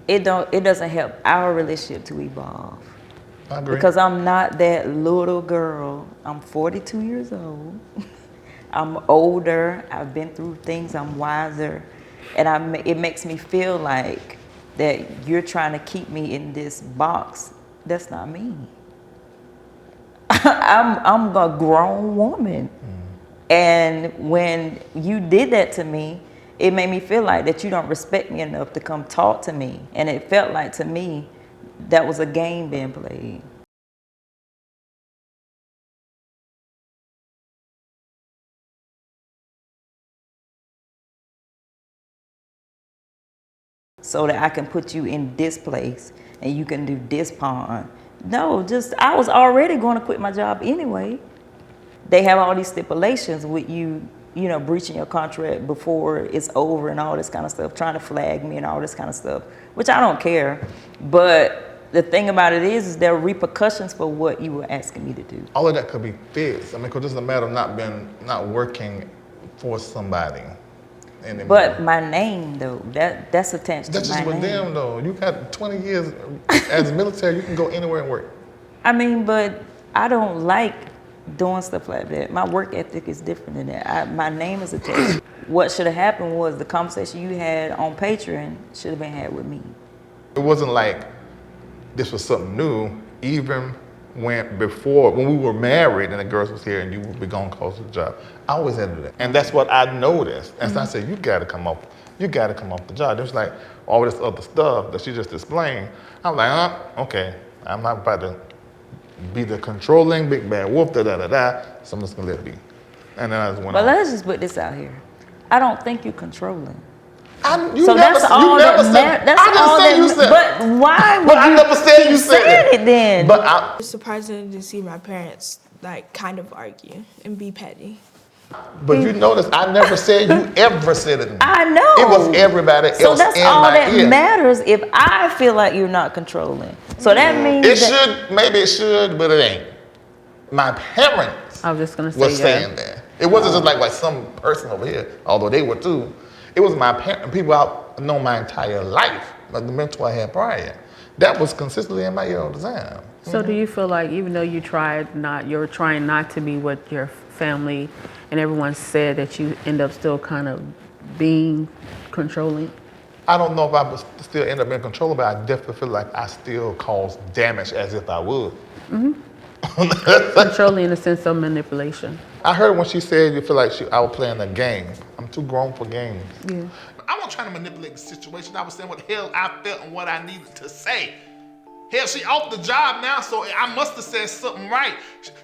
it doesn't help our relationship to evolve. I agree. Because I'm not that little girl. I'm 42 years old. I'm older. I've been through things. I'm wiser. And it makes me feel like that you're trying to keep me in this box. That's not me. I'm a grown woman. And when you did that to me, it made me feel like that you don't respect me enough to come talk to me. And it felt like to me that was a game being played. So that I can put you in this place and you can do this pawn. No, I was already going to quit my job anyway. They have all these stipulations with you breaching your contract before it's over and all this kind of stuff, trying to flag me and all this kind of stuff, which I don't care. But the thing about it is there are repercussions for what you were asking me to do. All of that could be fixed. I mean, because it's a matter of not working for somebody anymore. But my name though, that's attached That's to my just with name. them though. You got 20 years as a military, you can go anywhere and work. I mean, but I don't like doing stuff like that. My work ethic is different than that. My name is attached. What should have happened was the conversation you had on Patreon should have been had with me. It wasn't like this was something new. Even when we were married and the girls was here and you would be gone close to the job, I always had to do that. And that's what I noticed. And so I said, you gotta come off the job. There's like all this other stuff that she just explained. I'm like, okay, I'm not about to be the controlling big bad wolf, so I'm just gonna let it be. And then I just went But on. let's just put this out here. I don't think you're controlling. You So never, that's all you never that said. that's I didn't all say that. you said. But why would But I you never said keep you said saying it then? But I, It's surprising to see my parents like kind of argue and be petty. But you notice I never said you ever said it to me. I know. It was everybody else So that's in all my that ear. matters if I feel like you're not controlling. So that means It should, maybe it should, but it ain't. My parents I was just gonna say was saying that. It wasn't just like some person over here, although they were too. It was my parents, people I've known my entire life, like the mentor I had prior. That was consistently in my ear all the time. So do you feel like even though you're trying not to be what your family and everyone said, that you end up still kind of being controlling? I don't know if I would still end up being controlled, but I definitely feel like I still cause damage as if I would. Controlling in the sense of manipulation. I heard when she said you feel like I was playing a game. I'm too grown for games. Yeah. I wasn't trying to manipulate the situation. I was saying what the hell I felt and what I needed to say. Hell, she off the job now, so I must have said something right.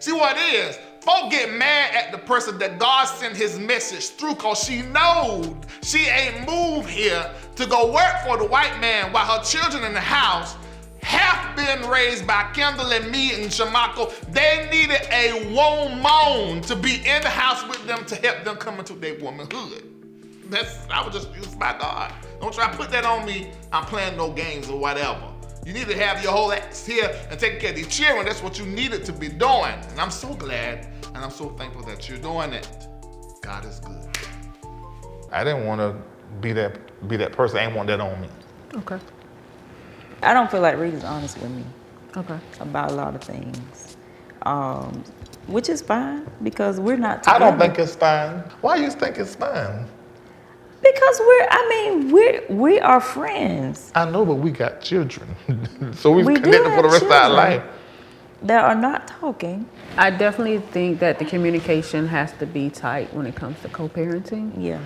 See what it is? Folk get mad at the person that God sent his message through, cause she knows she ain't moved here to go work for the white man while her children in the house have been raised by Kendall and me and Shamako. They needed a woman to be in the house with them to help them come into their womanhood. I was just used by God. Don't try to put that on me. I'm playing no games or whatever. You need to have your whole ass here and take care of these children. That's what you needed to be doing. And I'm so glad and I'm so thankful that you're doing it. God is good. I didn't want to be that person. I ain't want that on me. Okay. I don't feel like Reid is honest with me Okay. about a lot of things, which is fine because we're not together. I don't think it's fine. Why you think it's fine? Because we are friends. I know, but we got children. So we We do connected for the have rest of our children. life. That are not talking. I definitely think that the communication has to be tight when it comes to co-parenting. Yeah.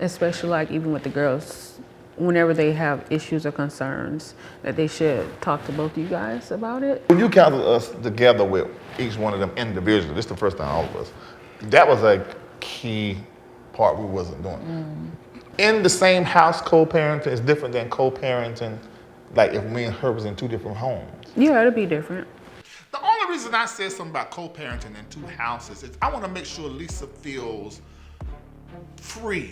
Especially like even with the girls, whenever they have issues or concerns, that they should talk to both of you guys about it. When you counted us together with each one of them individually, this is the first time all of us, that was a key part we wasn't doing. In the same house, co-parenting is different than co-parenting, like if me and her was in two different homes. Yeah, it'll be different. The only reason I said something about co-parenting in two houses is I want to make sure Lisa feels free.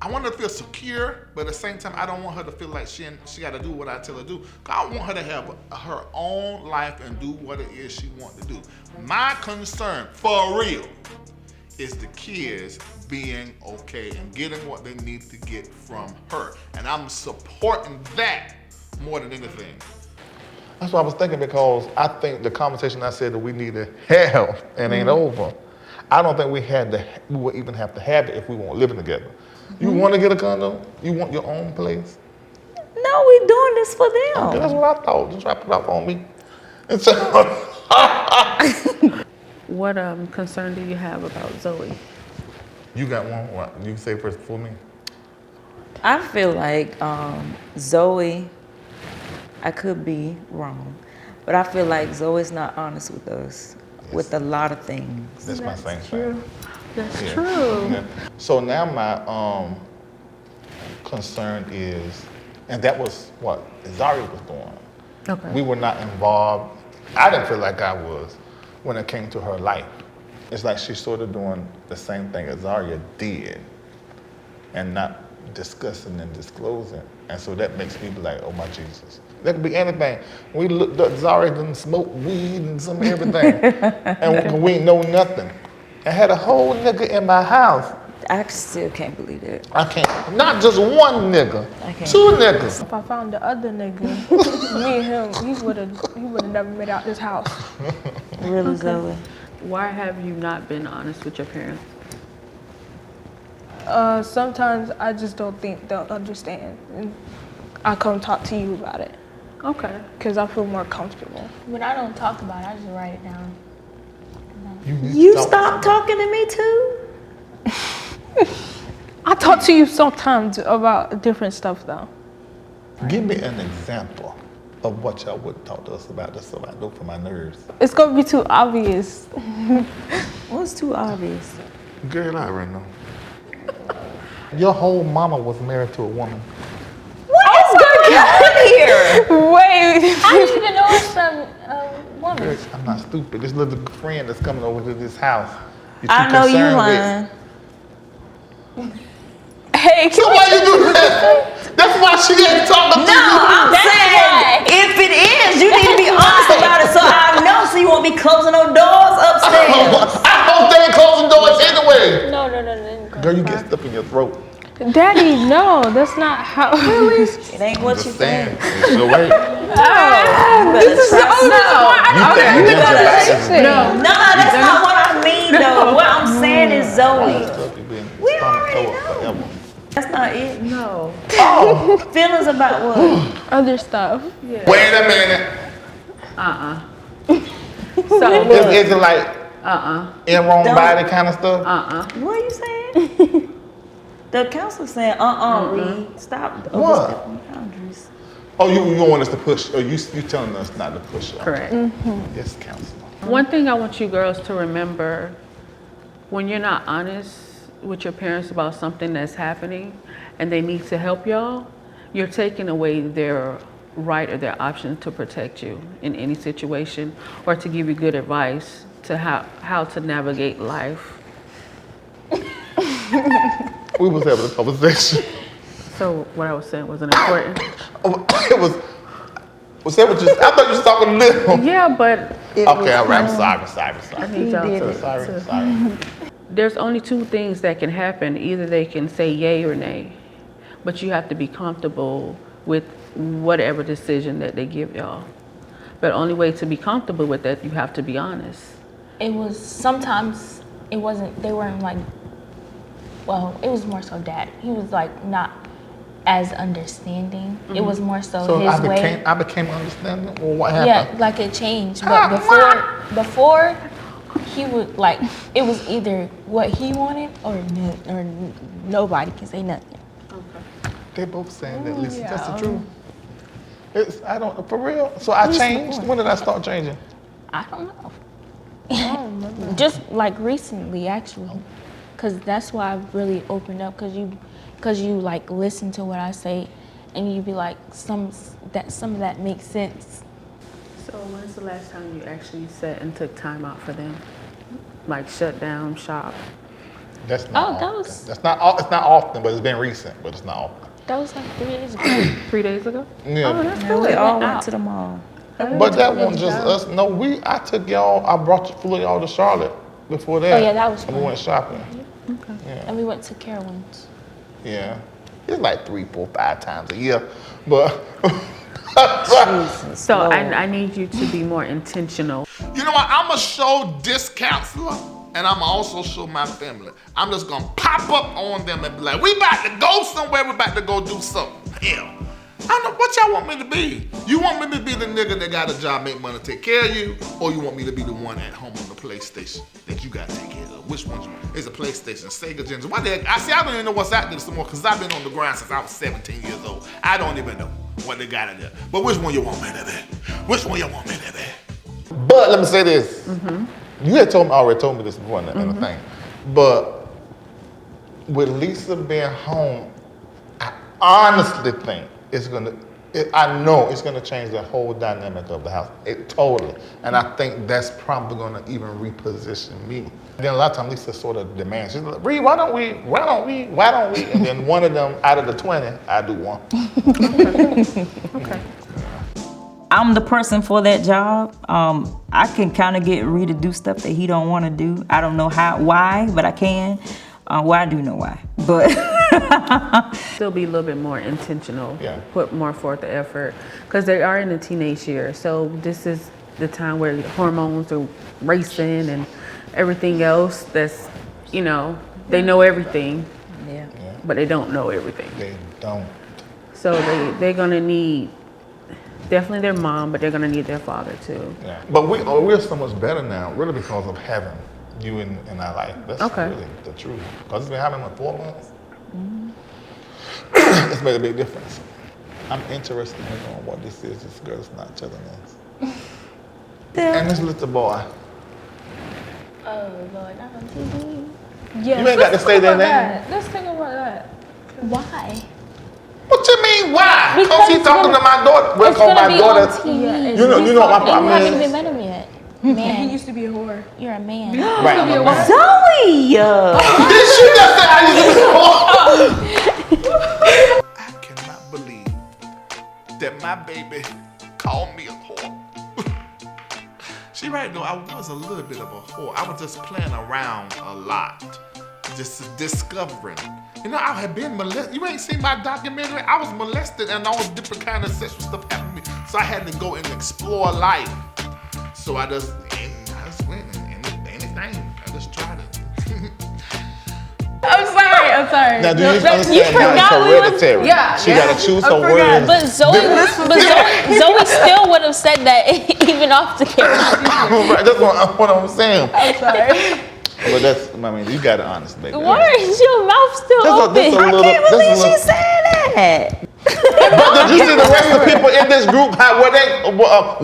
I want her to feel secure, but at the same time, I don't want her to feel like she got to do what I tell her to do. I want her to have her own life and do what it is she wants to do. My concern, for real, is the kids being okay and getting what they need to get from her. And I'm supporting that more than anything. That's what I was thinking, because I think the conversation I said that we need to have and ain't over. I don't think we would even have to have it if we weren't living together. You want to get a condo? You want your own place? No, we're doing this for them. Okay, that's what I thought. Just wrap it up on me. And so, What concern do you have about Zoe? you got one? What? You say first before me? I feel like Zoe, I could be wrong, but I feel like Zoe's not honest with us with a lot of things. That's my same thing. That's Yeah. true. Yeah. So now my concern is, and that was what Zaria was doing. Okay. We were not involved. I didn't feel like I was when it came to her life. It's like she's sort of doing the same thing as Zaria did and not discussing and disclosing. And so that makes me be like, oh my Jesus. That could be anything. We looked up, Zaria done smoked weed and some everything. And we know nothing. I had a whole nigga in my house. I still can't believe it. I can't, not just one nigga, I can't. 2 niggas. If I found the other nigga, me and him, he would have never made out this house. Really, Zoe? Why have you not been honest with your parents? Sometimes I just don't think they'll understand, and I come talk to you about it Okay. because I feel more comfortable. When I don't talk about it, I just write it down. You stopped talking to me too? I talk to you sometimes about different stuff though. Give me an example of what y'all would talk to us about, just so I know for my nerves. It's gonna be too obvious. What's too obvious? Girl, I already know. Your whole mama was married to a woman. What is going on here? Wait. I didn't even know it's a woman. Girl, I'm not stupid. This little friend that's coming over to this house. You're too I know you concerned lying. Hey, So why you do that? That's why she ain't talking to No, you. I'm saying if it is, you need to be honest about it so I know, so you won't be closing no doors upstairs. I hope they ain't closing doors anyway. No. Girl, you get stuff in your throat. Daddy, no, that's not how. It ain't what you Just saying. think. It's your way. This is the only reason why I You think don't gentle. No, that's not what I mean though. What I'm saying is Zoe. Stuff you been We stomach already throw up forever. That's not it. No. Oh, feelings about what? other stuff. Wait a minute. So, Is it like in wrong Don't. body kind of stuff? What are you saying? The counselor saying, Reid, stop overstepping boundaries. Oh, you don't want us to push? Or you telling us not to push? Okay. correct. Yes, counselor. One thing I want you girls to remember, when you're not honest with your parents about something that's happening and they need to help y'all, you're taking away their right or their option to protect you in any situation or to give you good advice to how to navigate life. We was having a conversation. So what I was saying wasn't important. It was that what you? I thought you was talking to them. Yeah, but Okay, all right. I'm sorry. I need y'all to. Sorry. There's only two things that can happen. Either they can say yay or nay, but you have to be comfortable with whatever decision that they give y'all. But the only way to be comfortable with that, you have to be honest. It was sometimes it wasn't. They weren't like. Well, it was more so Dad. He was like not as understanding. It was more so his way. I became understanding. Well, what happened? Yeah, like it changed. But before he would like it was either what he wanted or nobody can say nothing. They both saying that. Listen, that's the truth. I don't for real. So I changed. When did I start changing? I don't know. Just like recently, actually, because that's why I really opened up. Because you like listen to what I say, and you be like some of that makes sense. So when's the last time you actually sat and took time out for them? Like shut down shop? That's not. Oh, that often. was- It's not often, but it's been recent. But it's not often. That was like 3 days ago. 3 days ago? Yeah. Oh, that's Yeah, good. we all went went out. to the mall. But that wasn't just us. No, I took y'all. I flew y'all to Charlotte before that. Oh, yeah, that was And we fun. went shopping. And we went to Carowinds. Yeah, it's like 3, 4, 5 times a year, but. So I need you to be more intentional. You know what? I'm going to show this counselor, and I'm also show my family. I'm just going to pop up on them and be like, we about to go somewhere. We about to go do something. Hell, I don't know what y'all want me to be. You want me to be the nigga that got a job, make money, take care of you, or you want me to be the one at home on the PlayStation that you got to take care of? Which one is a PlayStation, Sega Genesis? Why I don't even know what's out there some more because I've been on the grind since I was 17 years old. I don't even know what they got in there. But which one you want me to be? Which one you want me to be? But let me say this. You had already told me this before in the thing. But with Lisa being home, I honestly think I know it's gonna change the whole dynamic of the house. Totally. And I think that's probably gonna even reposition me. Then a lot of times Lisa sort of demands, she's like, Reid, why don't we? And then one of them out of the 20, I do one. Okay. I'm the person for that job. I can kind of get Reid to do stuff that he don't want to do. I don't know why, but I can. Well, I do know why, but Still be a little bit more intentional. Yeah. Put more forth the effort because they are in the teenage years. So this is the time where the hormones are racing and everything else. That's they know everything, yeah. but they don't know everything. They don't. So they're gonna need definitely their mom, but they're gonna need their father too. Yeah. But we're so much better now, really because of having you in our life. That's Okay. really the truth. Because it's been happening for 4 months. It's made a big difference. I'm interested in knowing what this is this girl's not telling us. And this little boy. Oh Lord, not on TV. Yeah, You ain't got to say their name. Let's think about that. Why? What you mean, why? Because Because he's it's talking gonna- to my daughter. Well, It's call gonna my be daughter. on TV. You know my You problem haven't is. even met him yet. He Man, used to be a whore. you're a man. Right, I'm a man. Zoe! Did she just say I used to be whore? I cannot believe that my baby called me a whore. She right though, I was a little bit of a whore. I was just playing around a lot. Just discovering. You know, I had been molested. You ain't seen my documentary? I was molested and all different kind of sexual stuff happened to me. So I had to go and explore life. So I just went and anything. I just tried it. I'm sorry. Now, do you you understand that it's forgot we was- hereditary? Yeah, She yeah. gotta choose I her forgot. words. But Zoe still would have said that even off the camera. Right, that's what I'm saying. I'm sorry. But that's, I mean, you got to honest, baby. Why is your mouth still open? I can't believe she said that. But did you see the rest of the people in this group? How where they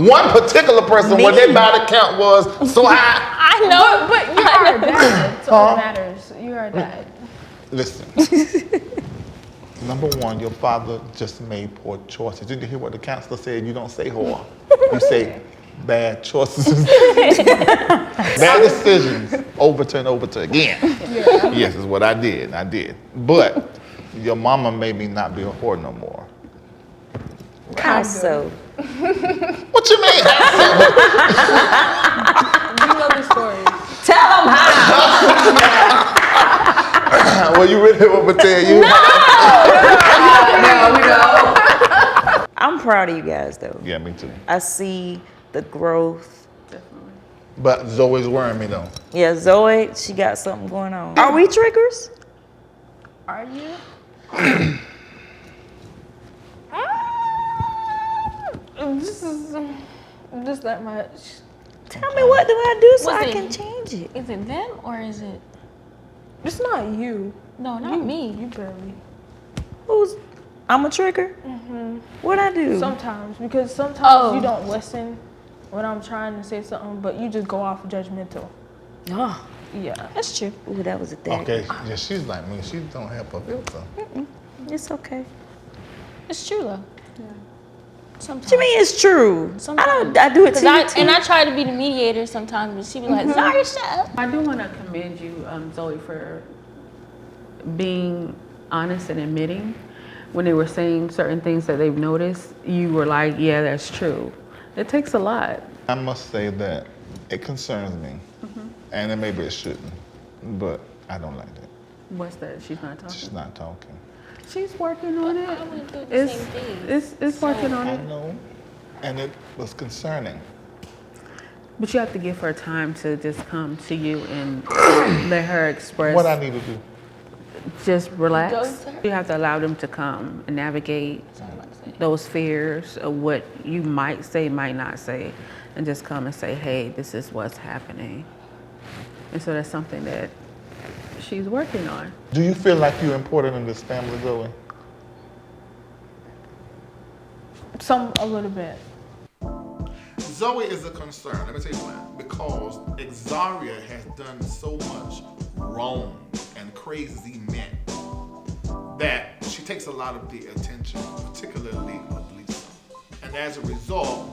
one particular person where their body count was so high. I know, But you are a dad, so it matters. You are a dad. Listen. Number one, your father just made poor choices. Did you hear what the counselor said? You don't say whore. You say bad choices. Bad decisions over and over again. Yeah. Yes, is what I did. But your mama made me not be a whore no more. How so? What you mean? You know the story. Tell them how. Well, you really want me to tell you? I'm proud of you guys though. Yeah, me too. I see the growth. But Zoe's worrying me though. Yeah, Zoe, she got something going on. Are we triggers? Are you? This is just that much. Tell me what do I do so Was I it- can change it? Is it them or is it? It's not you. No, not me. You barely. Who's? I'm a trigger. What I do? Sometimes, because sometimes Oh. you don't listen when I'm trying to say something, but you just go off judgmental. Oh, Yeah. That's true. ooh, that was a dagger. Okay, yeah, she's like me. She don't help her filter. It's okay. It's true though. Sometimes. What you mean it's true? Sometimes. I do it to you And I too. try to be the mediator sometimes, but she be like, "Sorry, shut up." I do want to commend you, Zoe, for being honest and admitting when they were saying certain things that they've noticed. You were like, yeah, that's true. It takes a lot. I must say that it concerns me, and then maybe it shouldn't, but I don't like that. What's that? She's not talking. She's not talking. She's working on it. I would do the It's same thing. it's working on I it. know, and it was concerning. But you have to give her time to just come to you and let her express. What I need to do? Just relax. Go to her. You have to allow them to come and navigate those fears of what you might say, might not say, and just come and say, hey, this is what's happening. And so that's something that she's working on. Do you feel like you're important in this family, Zoe? A little bit. Zoe is a concern. Let me tell you why. Because Exaria has done so much wrong and crazy men that she takes a lot of the attention, particularly of Lisa. And as a result,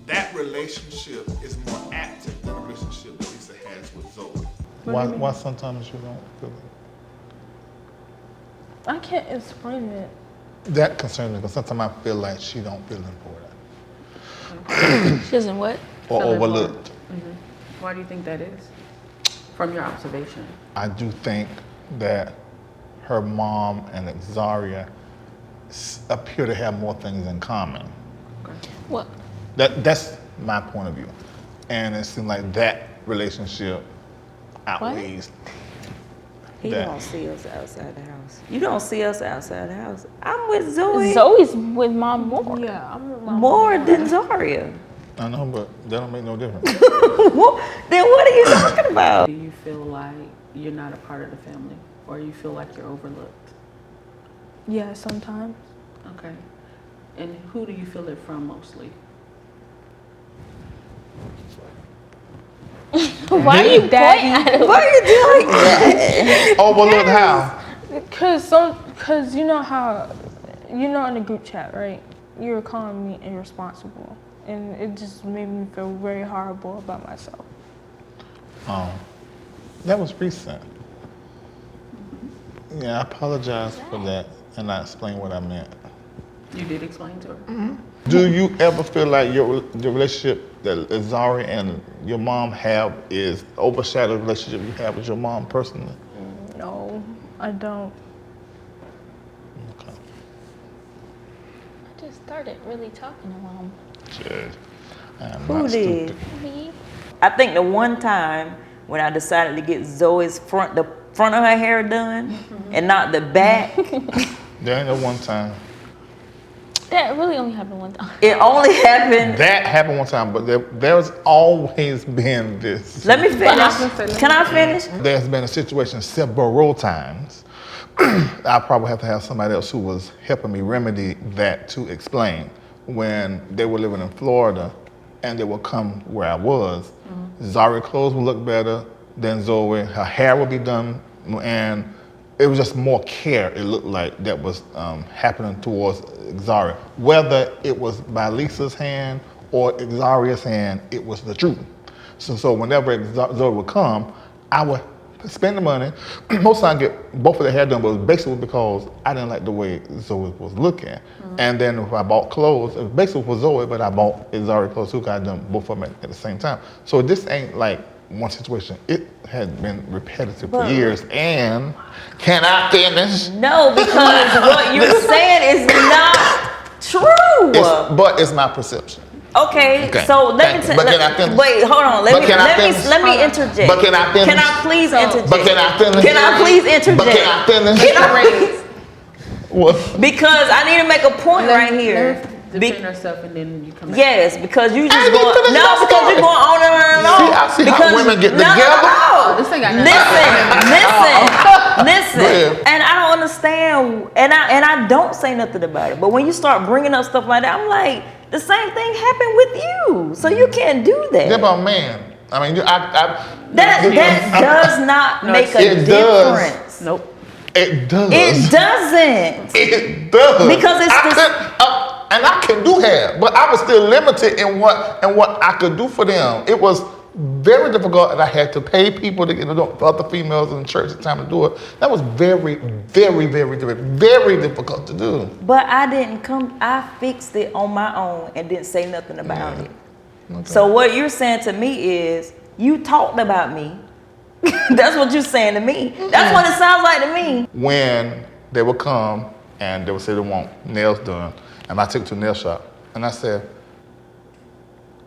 that relationship is more active than the relationship that Lisa has with Zoe. Why sometimes you don't feel it? I can't explain it. That concerns me because sometimes I feel like she don't feel important She doesn't what? or Feel overlooked. Why do you think that is? From your observation. I do think that her mom and Exaria appear to have more things in common. What? That's my point of view. And it seems like that relationship outweighs He that. don't see us outside the house. You don't see us outside the house. I'm with Zoe Zoe's with mom more. Yeah, I'm with my more than Zaria. I know, but that don't make no difference. Then what are you talking about? Do you feel like you're not a part of the family, or you feel like you're overlooked? Yeah, sometimes. Okay. And who do you feel it from mostly? Why are you pointing at him? Why are you doing that? Overlooked how? Because Cause you know how, you know, in the group chat, right? You were calling me irresponsible, and it just made me feel very horrible about myself. That was recent. Yeah, I apologize for that, and I explained what I meant. You did explain to her. Do you ever feel like the relationship that Zari and your mom have is overshadowed the relationship you have with your mom personally? No, I don't. Okay. I just started really talking to Mom. Sure. I am Who not did? stupid. Me? I think the one time when I decided to get Zoe's the front of her hair done and not the back, There ain't no one time. That really only happened one time. it only happened. That happened one time, but there's always been this. Let me finish. Can I finish? There's been a situation several times. I probably have to have somebody else who was helping me remedy that to explain. When they were living in Florida and they would come where I was, Zari's clothes would look better than Zoe. Her hair would be done, and it was just more care, it looked like, that was happening towards Zari. Whether it was by Lisa's hand or Zari's hand, it was the truth. So whenever Zoe would come, I would spend the money. Most times I get both of their hair done, but it was basically because I didn't like the way Zoe was looking. And then if I bought clothes, it was basically for Zoe, but I bought Zari clothes too, because I done both of them at the same time. So this ain't like one situation. It had been repetitive for years. And can I finish? No, because what you're saying is not true. But it's my perception. Okay, Okay, so let thank me you. But can I finish? Wait, hold on. But can I finish? Let me interject. But can I finish? Can I please interject? But can I finish? Can I please interject? But can I finish? Can I- What? Because I need to make a point right here. Defend herself and then you come back. Yes, because you just I didn't going finish my because you're story. going on and on and on. See, I see how Because- women get no, together. No, This ain't got nothing. listen. Go ahead. And I don't understand, and I don't say nothing about it. But when you start bringing up stuff like that, I'm like, the same thing happened with you, so you can't do that. Yeah, but man, I mean, That does not make a it does. difference. Nope. It does. It doesn't. It does. Because it's and I can do hair, but I was still limited in what I could do for them. It was very difficult, and I had to pay people to get other females in the church at the time to do it. That was very, very, very, very, very difficult to do. But I didn't come. I fixed it on my own and didn't say nothing about it. Okay. So what you're saying to me is you talked about me. That's what you're saying to me. That's what it sounds like to me. When they would come and they would say they want nails done, and I took it to a nail shop, and I said,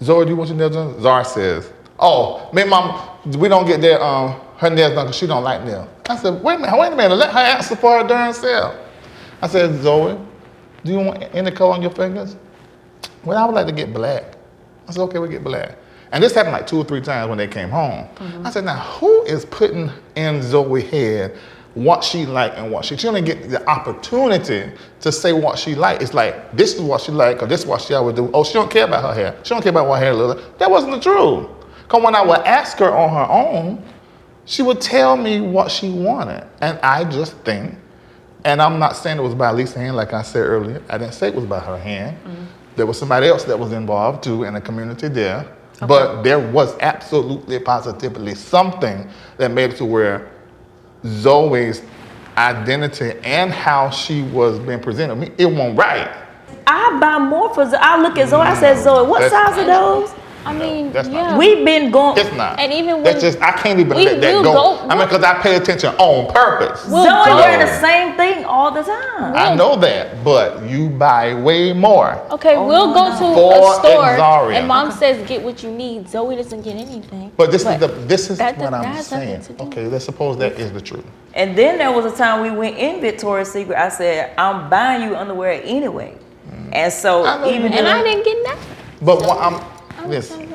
Zoe, do you want your nails done? Zara says, oh, me and Mom, we don't get her nails done because she don't like nails. I said, wait a minute, let her answer for her darn self. I said, Zoe, do you want any color on your fingers? Well, I would like to get black. I said, okay, we'll get black. And this happened like 2 or 3 times when they came home. I said, now who is putting in Zoe's head what she like and what she didn't get the opportunity to say what she like. It's like, this is what she like, or this is what she always do. Oh, she don't care about her hair. She don't care about what hair looks like. That wasn't the truth. Because when I would ask her on her own, she would tell me what she wanted. And I just think, and I'm not saying it was by Lisa's hand, like I said earlier. I didn't say it was by her hand. There was somebody else that was involved too in the community there. Okay. But there was absolutely, positively something that made it to where Zoe's identity and how she was being presented to me, it wasn't right. I buy more for Zoe. I look at Zoe, I said, Zoe, what size are those? I mean, that's yeah. not We've been going. It's not. And even that's when just, I can't even let that go. I mean, because I pay attention on purpose. Zoe wearing the same thing all the time. I know that, but you buy way more. Okay, we'll go to For a store Exaria. and Mom says get what you need. Zoe doesn't get anything. But this is that what I'm has nothing saying. to do. Okay, let's suppose that is the truth. And then there was a time we went in Victoria's Secret. I said, I'm buying you underwear anyway. And so even and I didn't get nothing. But what listen.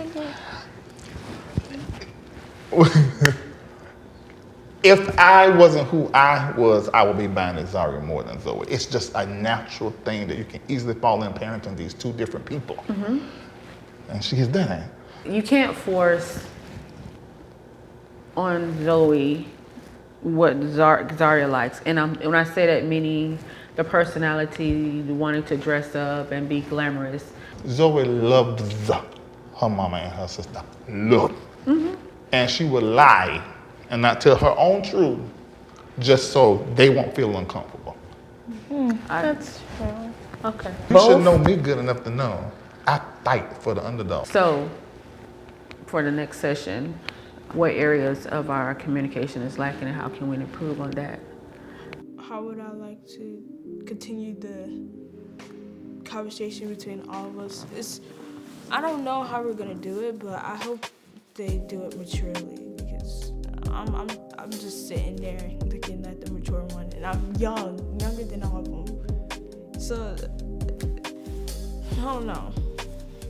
If I wasn't who I was, I would be buying Exaria more than Zoe. It's just a natural thing that you can easily fall in parenting these 2 different people. And she has done it. You can't force on Zoe what Zaria likes. And when I say that, meaning the personality, the wanting to dress up and be glamorous. Zoe loved her mama and her sister. Loved. And she would lie and not tell her own truth just so they won't feel uncomfortable. That's true. Okay. You should know me good enough to know I fight for the underdog. So, for the next session, what areas of our communication is lacking and how can we improve on that? How would I like to continue the conversation between all of us? I don't know how we're gonna do it, but I hope they do it maturely because I'm just sitting there looking at the mature one, and I'm younger than all of them. So I don't know.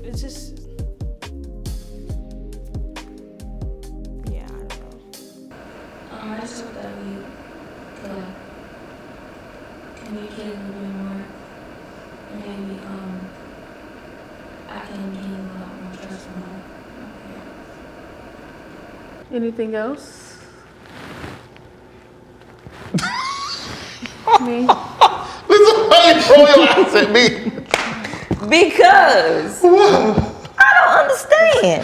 It's just. I just hope that we could communicate a little bit more, and maybe I can gain a lot more trust from her. Anything else? Me? Listen, why you throw your eyes at me? Because I don't understand.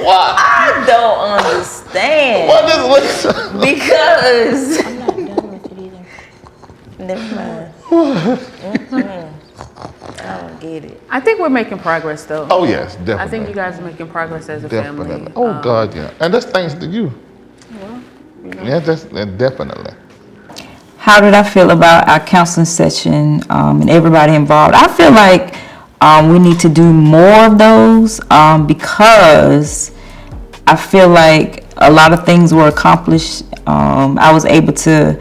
Why? I don't understand. What is Lisa? Because I'm not done with it either. never mind. I don't get it. I think we're making progress though. Oh yes, definitely. I think you guys are making progress as a Definitely. family. Oh God, yeah. And that's thanks to you. Well, you know. Yeah, that's definitely. How did I feel about our counseling session and everybody involved? I feel like we need to do more of those because I feel like a lot of things were accomplished. I was able to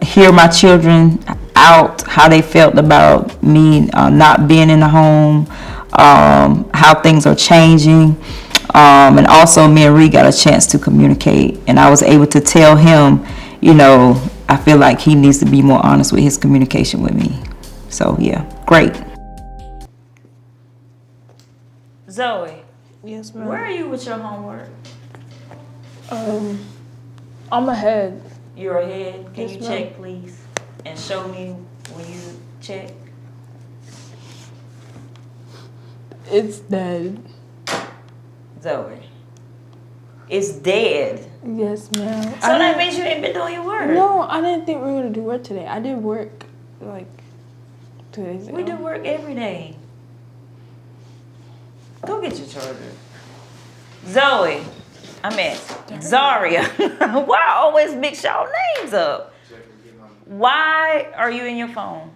hear my children out, how they felt about me not being in the home, how things are changing. And also me and Reid got a chance to communicate, and I was able to tell him, you know, I feel like he needs to be more honest with his communication with me. So yeah, great. Zoe, Yes, ma'am. where are you with your homework? I'm ahead. You're ahead. Can Yes, you ma'am. check, please, and show me when you check? It's dead. Zoe, it's dead. Yes, ma'am. So that means you ain't been doing your work. No, I didn't think we were gonna do work today. I did work like 2 days ago. We do work every day. Go get your charger. Zoe, I meant Zaria. Why I always mix y'all names up? Why are you in your phone?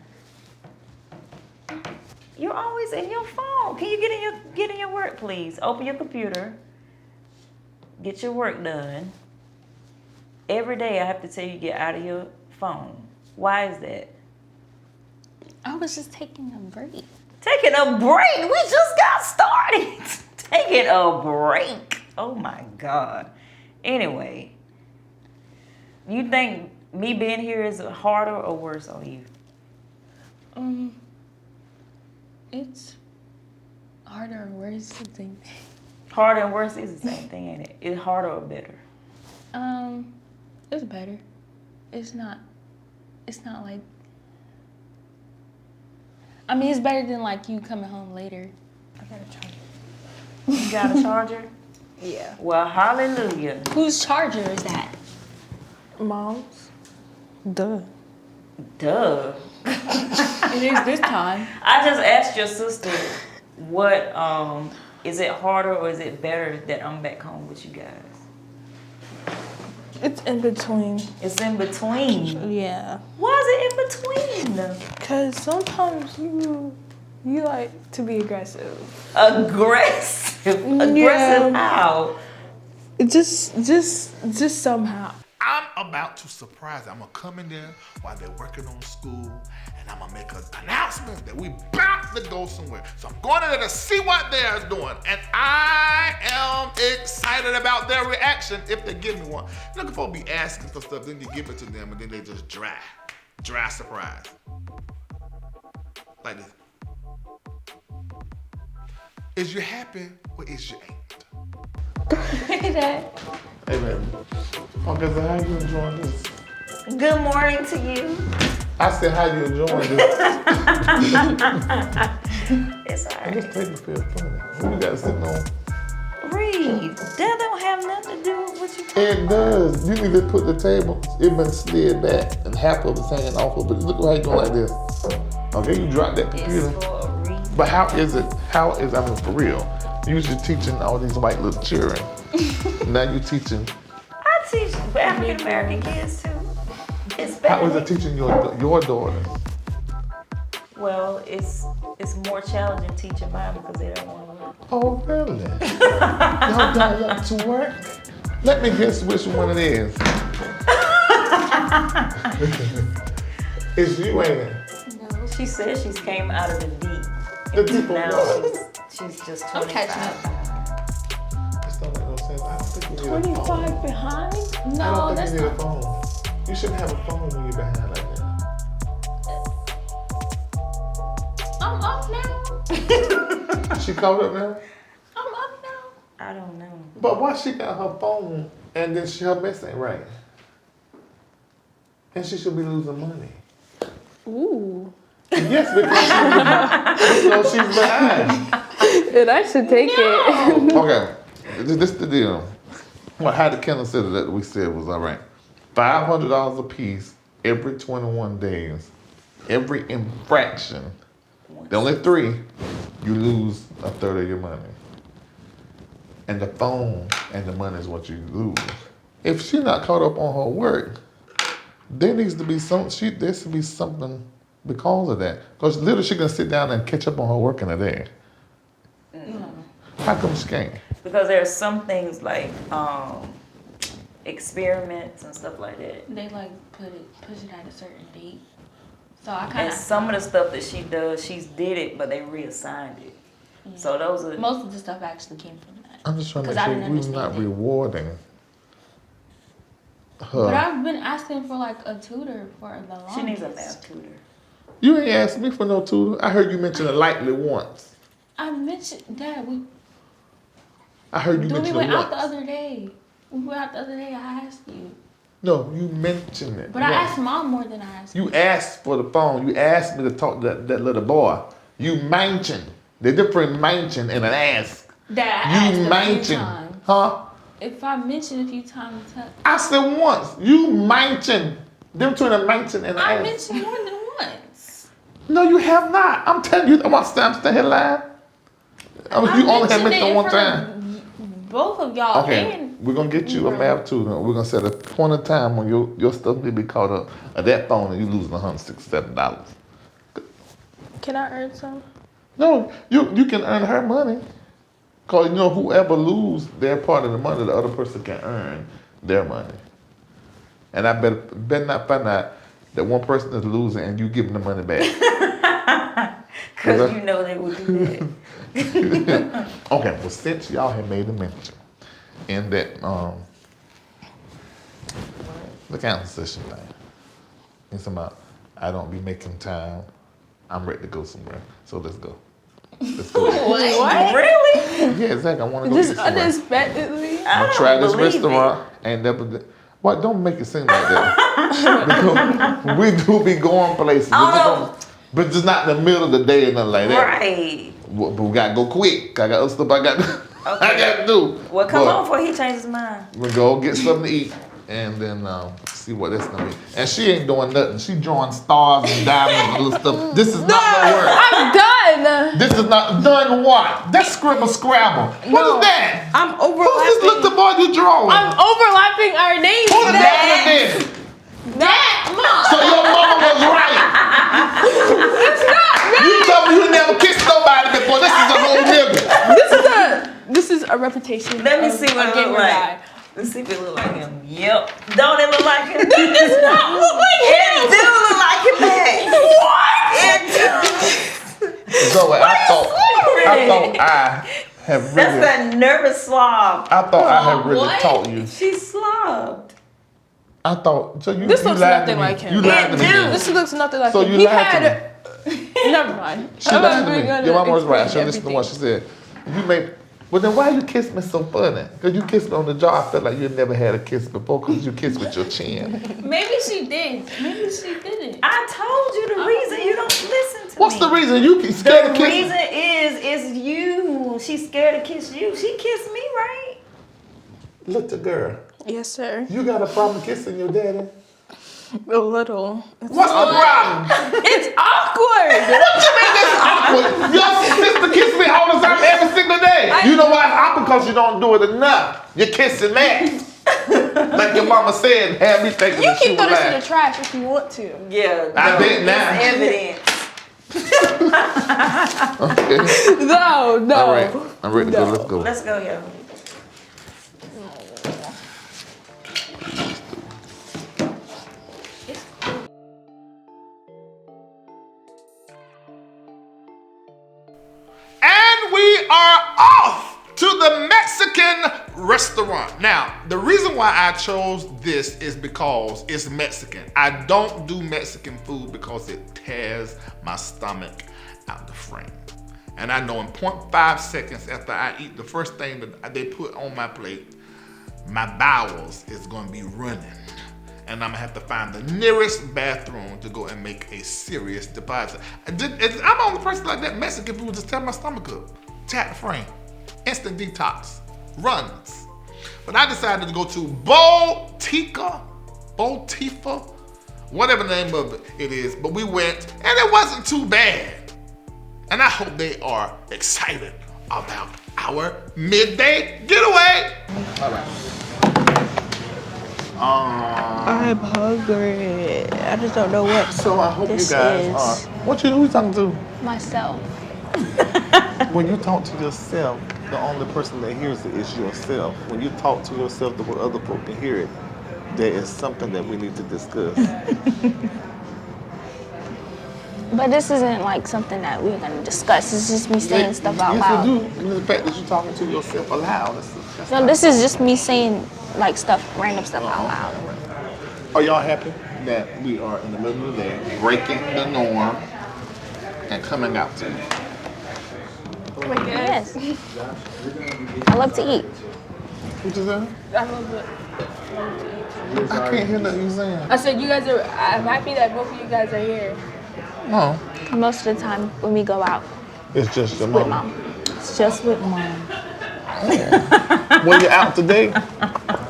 You're always in your phone. Can you get in your work, please? Open your computer. Get your work done. Every day I have to tell you get out of your phone. Why is that? I was just taking a break. Taking a break? We just got started. Taking a break. Oh my God. Anyway, you think me being here is harder or worse on you? It's harder or worse the same thing. Harder and worse is the same thing, ain't it? It's harder or better? It's better. It's not like, I mean, it's better than like you coming home later. I got a charger. You got a charger? Yeah. Well, hallelujah. Whose charger is that? Mom's. Duh. Duh. It is this time. I just asked your sister what, is it harder or is it better that I'm back home with you guys? It's in between. It's in between. Yeah. Why is it in between? Cause sometimes you like to be aggressive. Aggressive how? It just somehow. I'm about to surprise them. I'm gonna come in there while they're working on school, and I'm gonna make an announcement that we about to go somewhere. So I'm going in there to see what they're doing, and I am excited about their reaction if they give me one. You're looking for be asking for stuff, then you give it to them, and then they just dry surprise. Like this. Is you happy or is you ain't? Look at that. Hey, baby. Okay, so how you enjoying this? Good morning to you. I said, how you enjoying this? It's all And right. this table feel funny. Who you got sitting on? Reid, that don't have nothing to do with what you It does. You need to put the table. It been slid back, and half of it's hanging off of it. Look how you doing like this. Okay, you dropped that computer. It's for a reason. But how is it? I mean, for real. You usually teaching all these white little children. Now you teaching. I teach African American kids too. It's better. How is it teaching your daughters? Well, it's more challenging teaching mine because they don't want to learn. Oh, really? Y'all don't want to work? Let me guess which one it is. It's you, ain't it? No, she says she's came out of the deep. The deep Now what? she's just I'm catching 25. up. This don't make no sense. I don't think you need a phone. 25 behind? I No, don't that's think you need not. a phone. You shouldn't have a phone when you're behind like that. I'm up now. She caught up now? I'm up now. I don't know. But why she got her phone and then her mess ain't right? And she should be losing money. Ooh. Yes, because she's behind. And I should take it. Okay, this is the deal. Well, how the Kendall said that we said was all right. $500 a piece every 21 days. Every infraction. The only 3, you lose a third of your money. And the phone and the money is what you lose. If she's not caught up on her work, there needs to be there should be something because of that. Because literally she can sit down and catch up on her work in a day. How come she can't? Because there are some things like experiments and stuff like that. They like push it at a certain date. So I kind And of some of the stuff that she does, she's did it, but they reassigned it. So those are most of the stuff actually came from that. I'm just trying to Because I make sure didn't we're not understand it. rewarding her. But I've been asking for like a tutor for the longest. she needs a math tutor. You ain't asked me for no tutor. I heard you mention it lightly once. I mentioned that I heard you we mention went it out the once. other day. We went out the other day. I asked you, No, you mentioned it. but I once. asked Mom more than I asked You asked for the phone. You asked me to talk to that little boy. You mentioned. The difference mention and an ask. that. I You asked a few mentioned. times. Huh? If I mentioned a few times, I said once. You mentioned. Them between a mention and an I ask. mentioned more than once. No, you have not. I'm telling you. I'm still here lying. You only had mentioned it one in time. front of both of y'all. Okay, And we're gonna get you a math tutor. We're gonna set a point of time when your stuff may be caught up at that phone and you losing $167. Can I earn some? No, you can earn her money. Cause you know whoever lose their part of the money, the other person can earn their money. And I better not find out that one person is losing and you giving the money back. Because you know they would do that. Okay, well since y'all have made a mention in that the council session thing, it's about I don't be making time. I'm ready to go somewhere. So let's go. Let's go. What? Really? Yeah, exactly. I want to go Just eat somewhere. unexpectedly. I I'm don't try this believe restaurant and never did. What? Don't make it seem like that. Because we do be going places. Oh, But just not in the middle of the day or nothing like it. that. Right. But we gotta go quick. I got other stuff I got to do. Well, come But on before he changes his mind. we go get something to eat and then see what that's gonna be. And she ain't doing nothing. She drawing stars and diamonds and little stuff. This is not gonna work. I'm done. This is not done what? That's Scribble Scrabble. What is that? I'm Who's this overlapping. little boy you drawing? I'm overlapping our names. Who's that? This? That Mom. So your mama was right. It's not. You told me you never kissed nobody before. This is a whole nigga. This is a reputation. Let me of see what a it gamer look like. guy. Let's see if it look like him. Yep. Don't it look like him? It does not look like It him. do look like him, man. What? It do. So I thought I have That's really. that nervous slob. I thought I had really What? taught you. She slobbed. I thought so. You This you looks lied to nothing me. like him. You lied to me. It do. then. This looks nothing like So him. you He lied to had. Never mind. She lied to me. Your mama was right. I should Explain listen to what she said. You make Well, then why you kiss me so funny? Because you kissed me on the jaw. I felt like you never had a kiss before because you kissed with your chin. Maybe she did. Maybe she didn't. I told you the reason you don't listen to What's me. the reason you scared The to kiss me? reason is you. She's scared to kiss you. She kissed me, right? Look, the girl. Yes, sir. You got a problem kissing your daddy? A little. What's the problem? It's awkward. What you mean it's awkward? Your sister kiss me all the time, every single day. You know why? It's awkward because you don't do it enough. You're kissing that. Like your mama said, have me thinking You that she can was throw this in the lying. trash if you want to. Yeah. I bet now. It's evidence. Okay. No. All right. I'm ready to go. Let's go. Let's go, yo. And we are off to the Mexican restaurant. Now, the reason why I chose this is because it's Mexican. I don't do Mexican food because it tears my stomach out the frame. And I know in 0.5 seconds after I eat the first thing that they put on my plate, my bowels is going to be running. And I'm gonna have to find the nearest bathroom to go and make a serious deposit. I'm the only person like that. Mexican food just tear my stomach up. Tap the frame. Instant detox. Runs. But I decided to go to Botifa, whatever the name of it is. But we went and it wasn't too bad. And I hope they are excited about our midday getaway. All right. I'm hungry. I just don't know what. So I hope This you guys is- are. Who you talking to? Myself. When you talk to yourself, the only person that hears it is yourself. When you talk to yourself the way other folk can hear it, there is something that we need to discuss. But this isn't like something that we're gonna discuss. It's just me saying stuff out yes, loud. you do. And the fact that you're talking to yourself aloud. That's No, this is just me saying like stuff, random stuff out loud. Are y'all happy that we are in the middle of the day, breaking the norm, and coming out to you? Yes. I love to eat. What you saying? I love it. I can't hear nothing you saying. I said you guys are. I'm happy that both of you guys are here. No, Most of the time when we go out it's just your with mom. mom. It's just with mom. When you're out today,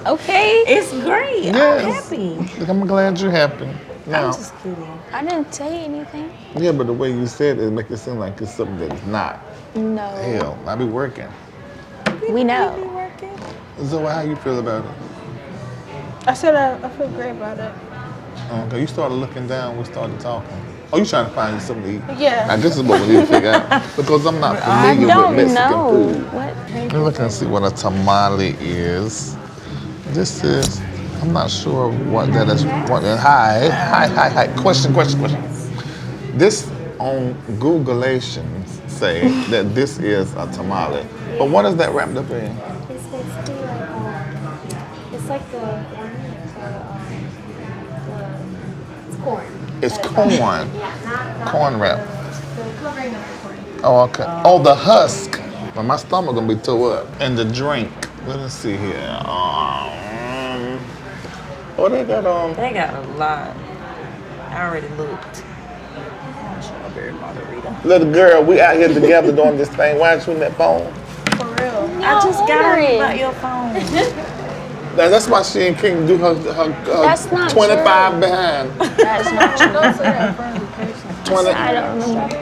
Okay. It's great. Yes. I'm happy. I'm glad you're happy. Now, I'm just kidding. I didn't say anything. yeah, but the way you said it make it seem like it's something that it's not. No. Hell, I be working. We know. So how you feel about it? I said I feel great about it. Okay, you started looking down, we started talking. Oh, you trying to find something to eat? Yeah. Now this is what we need to figure out. Because I'm not I familiar don't with Mexican know. food. What? Let me look and see what a tamale is. This is, I'm not sure what that is. Hi. Question. This on Googleations say that this is a tamale. But what is that wrapped up in? It's basically like it's like the corn. It's corn. Yeah, not Corn wrap. the covering of the corn. Oh, okay. Oh, the husk. But my stomach gonna be tore up. And the drink. Let us see here. Oh, they got They got a lot. I already looked. Strawberry margarita. little girl. We out here together doing this thing. Why aren't you on that phone? For real. I just got order on it. about your phone. Now, that's why she ain't can't do her That's not 25 behind. That's not true. Don't say that in front of the person. 20. I don't remember.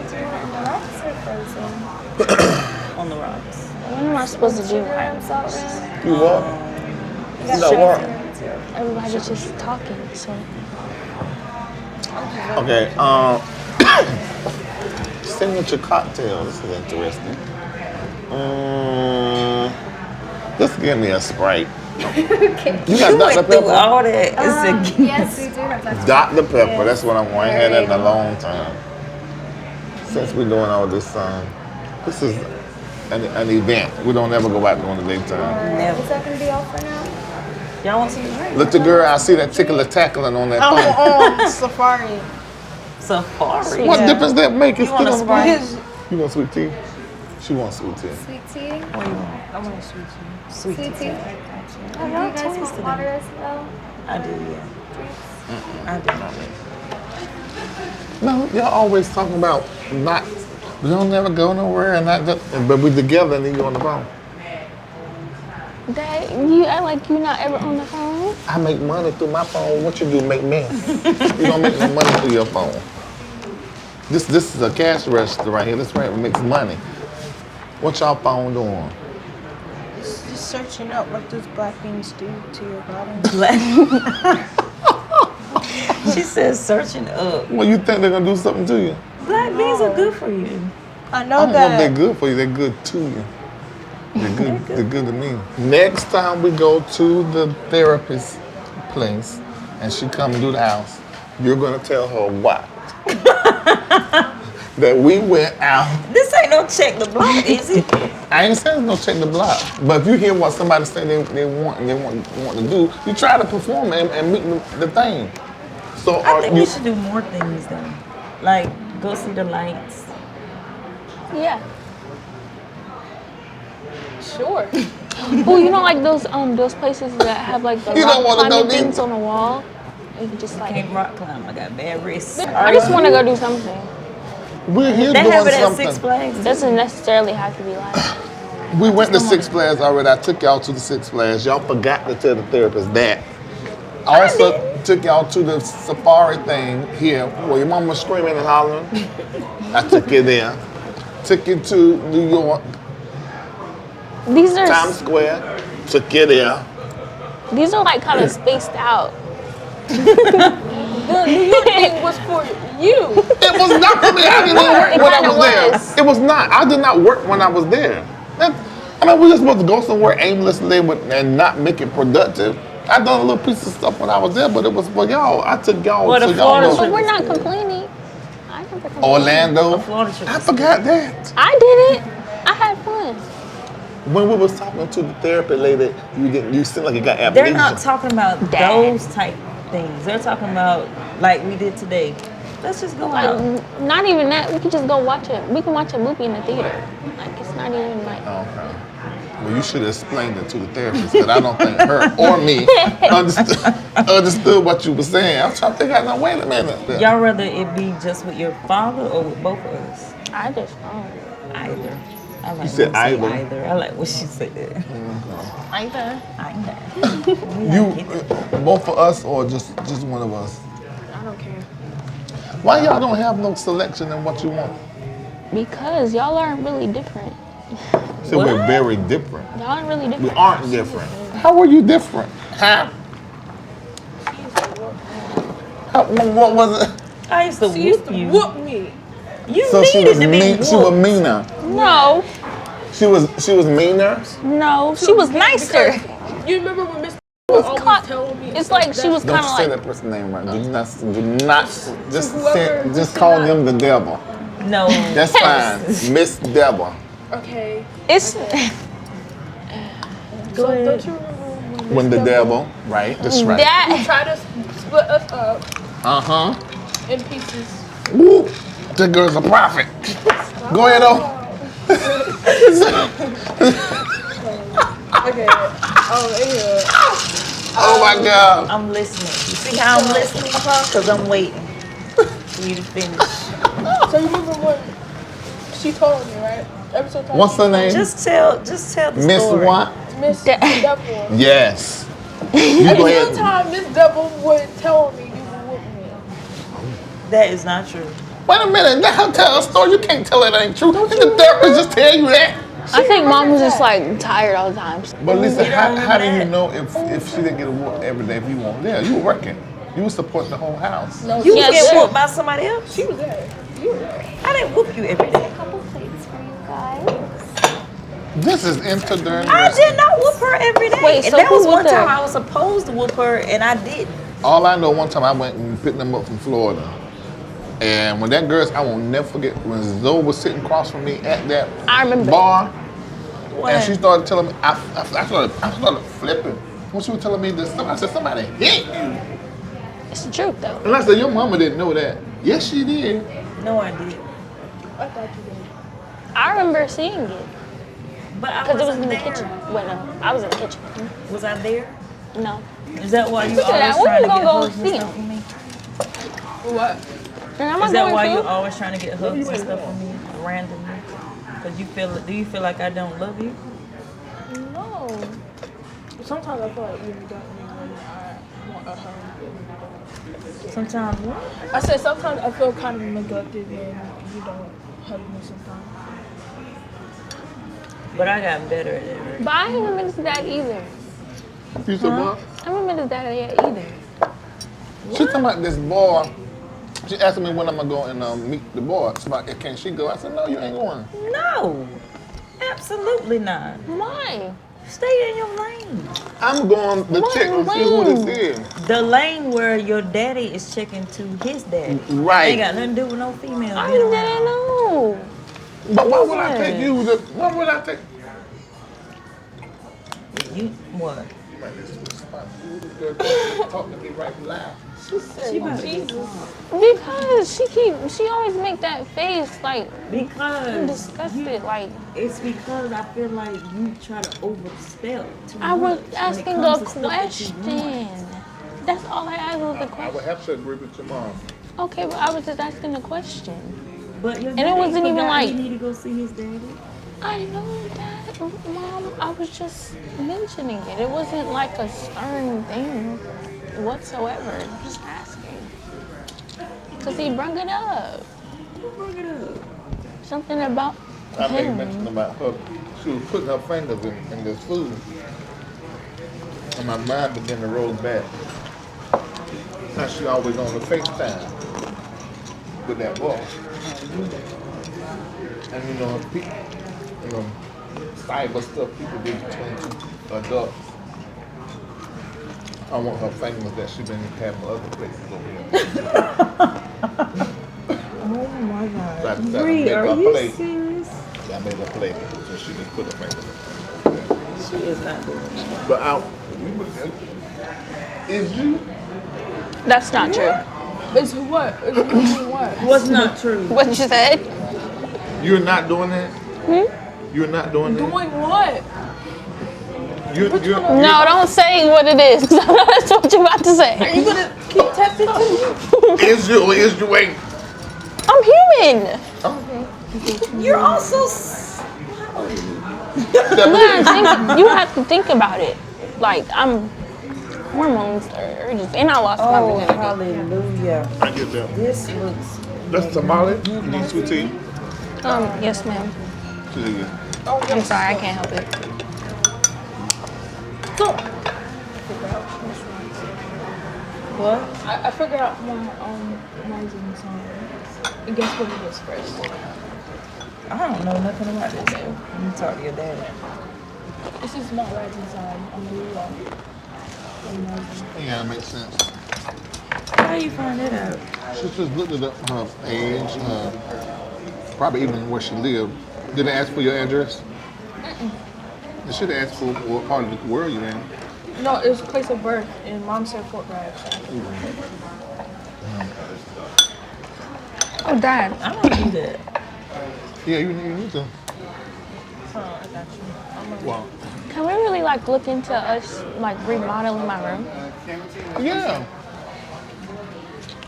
On the rocks. When am I supposed to do that? You what? No, what? Everybody's just talking, so. Okay, signature cocktail. This is interesting. Just give me a Sprite. You got You Dr. went through Pepper? all that. It's a Yes, we do have that. Dr. Pepper, that's what I want. I ain't had that in a long time. Since we're doing all this, this is an event. We don't ever go out during the daytime. never. Is that gonna be all for now? Y'all want some drink? Look, the girl, I see that tickler tackling on that phone. Safari. Oh, um, Safari. What difference that make? It's You want still a on the phone. Sprite? You want sweet tea? She wants sweet tea. Sweet tea. What do you want? I want a sweet tea. Sweet Sweet tea. tea. Oh, Do y'all you guys twins want today. water as well? I do, yeah. I do not wait. No, y'all always talking about not, we don't never go nowhere and not just, but we together and then you on the phone. Dad, you act like you're not ever on the phone. I make money through my phone. What you do, make me? You don't make no money through your phone. This is a cash register right here. This right makes money. What y'all phone doing? Just searching up what does black beans do to your body. She says searching up. Well, you think they're gonna do something to you? Black beans are good for you. I I know don't know if they're that. good for you. They're good to you. They're good to me. Next time we go to the therapist place and she come do the house, you're gonna tell her what? That we went out. This ain't no check the block, is it? I ain't saying no check the block, but if you hear what somebody say they want to do, you try to perform and meet the thing. So I think we should do more things though. Like go see the lights. Yeah. Sure. Well, you know, like those places that have like the You don't rock wanna go climbing things deep. on the wall. You can just like. Can't rock climb. I got bad wrists. I just want to go do something. We're here They doing have it at something. Six Flags. Doesn't necessarily have to be like. We went to Six Flags already. I took y'all to the Six Flags. Y'all forgot to tell the therapist that. I also took y'all to the safari thing here where your mama was screaming and hollering. I took you there. Took you to New York, These are Times Square. Took you there. these are like kind of spaced out. The New York thing was for you. It was not for me. I didn't work It when I kinda was there. was. It was not. I did not work when I was there. I mean, we're just supposed to go somewhere aimlessly and not make it productive. I done a little piece of stuff when I was there, but it was for y'all. I took y'all Well, the to y'all. Florida go- But we're not complaining. I never complained. Orlando. Florida trip I was forgot that. I did it. I had fun. When we was talking to the therapy lady, you seemed like you got amnesia. They're not talking about Dad. those type things. They're talking about like we did today. Let's just go out. Like, not even that. We could just go watch it. We can watch a movie in the theater. Like, it's not even like. Okay. Well, you should have explained it to the therapist, but I don't think her or me understood what you were saying. I was trying to think, no, wait a minute. Y'all rather it be just with your father or with both of us? I just don't. Either. I like You said when you say either. I like what she said. Either. Either. You, both of us or just one of us? I don't care. Why y'all don't have no selection in what you want? Because y'all aren't really different. So we're very different. Y'all aren't really We different. aren't different. How are you different? Huh? What was it? I used to She used whoop to you. whoop me. You So she needed was to be mean. She was whooped. meaner. No, She was meaner. no, she was nicer. You remember when Miss was always caught- telling me? It's like she was Don't kind of say like. that person's name right. Do not. Just whoever- just call them the devil. No. That's fine. Miss Devil. Okay. It's. So don't you remember When the devil, right? That's right. That. tried to split us up Uh-huh. in pieces? Woo! That girl's a prophet. Go ahead, though. Okay. Anyway. Oh my God. I'm listening. You see how I'm listening? Because I'm waiting for you to finish. So you remember when she told me, right? Episode time. What's her name? Just tell the Miss story. what? Miss Devil. Yes. You go Every ahead. time Miss Devil would tell me you would whoop me. That is not true. Wait a minute. Let her tell a story. You can't tell it ain't true. Did the therapist just tell you that? I think mom was just like tired all the time. But listen, You don't how do remember you know if she didn't get a whoop every day if you weren't there? You were working. You were supporting the whole house. No, You she, Yeah, was getting sure. whooped by somebody else? she was there. You were there. I didn't whoop you every day. A couple plates for you guys. This is interdurn. I did not whoop her every day. Wait, and so that who was one whooped her? time I was supposed to whoop her and I didn't. All I know, one time I went and picked them up from Florida. And when that girl, I will never forget, when Zoe was sitting across from me at that I remember. bar, What? and she started telling me, I started flipping. When she was telling me this, I said, somebody hit you. It's the truth though. And I said, your mama didn't know that. Yes, she did. No, I did. I thought you did. I remember seeing it. But I Because it was wasn't in the there. kitchen. Well, no, I was in the kitchen. Was I there? No. Is that why you Look at that. always When trying you to get gonna go hugs and see stuff him? from me? What? And I'm Is not that going why to. you always trying to get hugs and stuff from me randomly? Cause do you feel like I don't love you? No. Sometimes I feel like you got me when I want a hug. Sometimes what? I said sometimes I feel kind of neglected when you don't hug me sometimes. But I got better at it. But I ain't remember his dad either. You said what? I don't remember his dad yet either. She talking about this boy. She asked me when I'm gonna go and meet the boy. She's like, can she go? I said, no, you ain't going. No, absolutely not. Why? Stay in your lane. I'm going to check and see who this is. The lane where your daddy is checking to his daddy. Right. Ain't got nothing to do with no female. I being didn't around. know. But why would I take you? Why would I take? You what? Talk to me right loud. She said, about to get because she always make that face like I'm Because disgusted. Like it's because I feel like you try to overstep too I was much when it asking comes a to stuff that you want. question. That's all I asked was a I would question. have to agree with your mom. Okay, but I was just asking a question. But your And it daddy wasn't even forgot like- he need to go see his daddy. I know that, Mom. I was just mentioning it. It wasn't like a stern thing whatsoever. I'm just asking. Because he brought it up. Who brought it up? Something about I made him. mention about her. She was putting her fingers in this food. And my mind began to roll back. Now she always on the FaceTime with that boy. And cyber stuff people do between two adults. I want her fingers that she been having other places over here. Oh my God. So I decided to Reid, make are her you plate. serious? So I made her plate, so she just put her fingers in. She is not doing it. But is you? That's not true. It's what? It's doing what? What's not true? What you said? You're not doing that? You're not doing that? Doing what? You're No, don't say what it is. 'Cause I know that's what you're about to say. You gonna keep testing too? Is you or is you waiting? I'm human. You're also. You have to think about it. Like I'm hormones or just, and I lost my Oh, virginity. hallelujah. I get that. This looks. That's tamale. You need sweet tea? Yes, ma'am. Please. I'm sorry, I can't help it. What? I figured out my rising song. And guess what it is first? I don't know nothing about this. So you talk to your daddy. This is not rising sign. I'm really wrong. Yeah, it makes sense. How you find that out? She just looked at her age, probably even where she lived. Did they ask for your address? They should have asked for what part of the world you're in. No, it was place of birth, and Mom said Fort Bragg. Oh, Dad. I don't do that. Yeah, you need to. I got you. Wow. Can we really like look into us like remodeling my room? Yeah.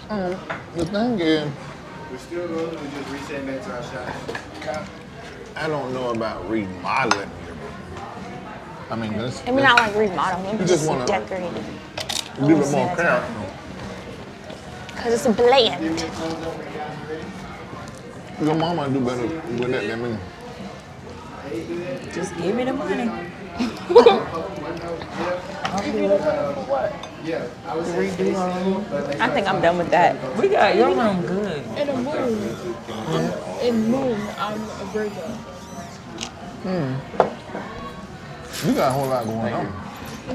The thing is, We're still going to just reset back to our shot. I don't know about remodeling your room. I mean, this. And we're not like remodeling, You we're just just wanna- decorating. Give it more character. Because it's bland. Your mama do better with that than me. Just give me the money. Redo our room. I think I'm done with that. We got your room good. In a moon. In moon, I'm a Virgo. You got a whole lot going on.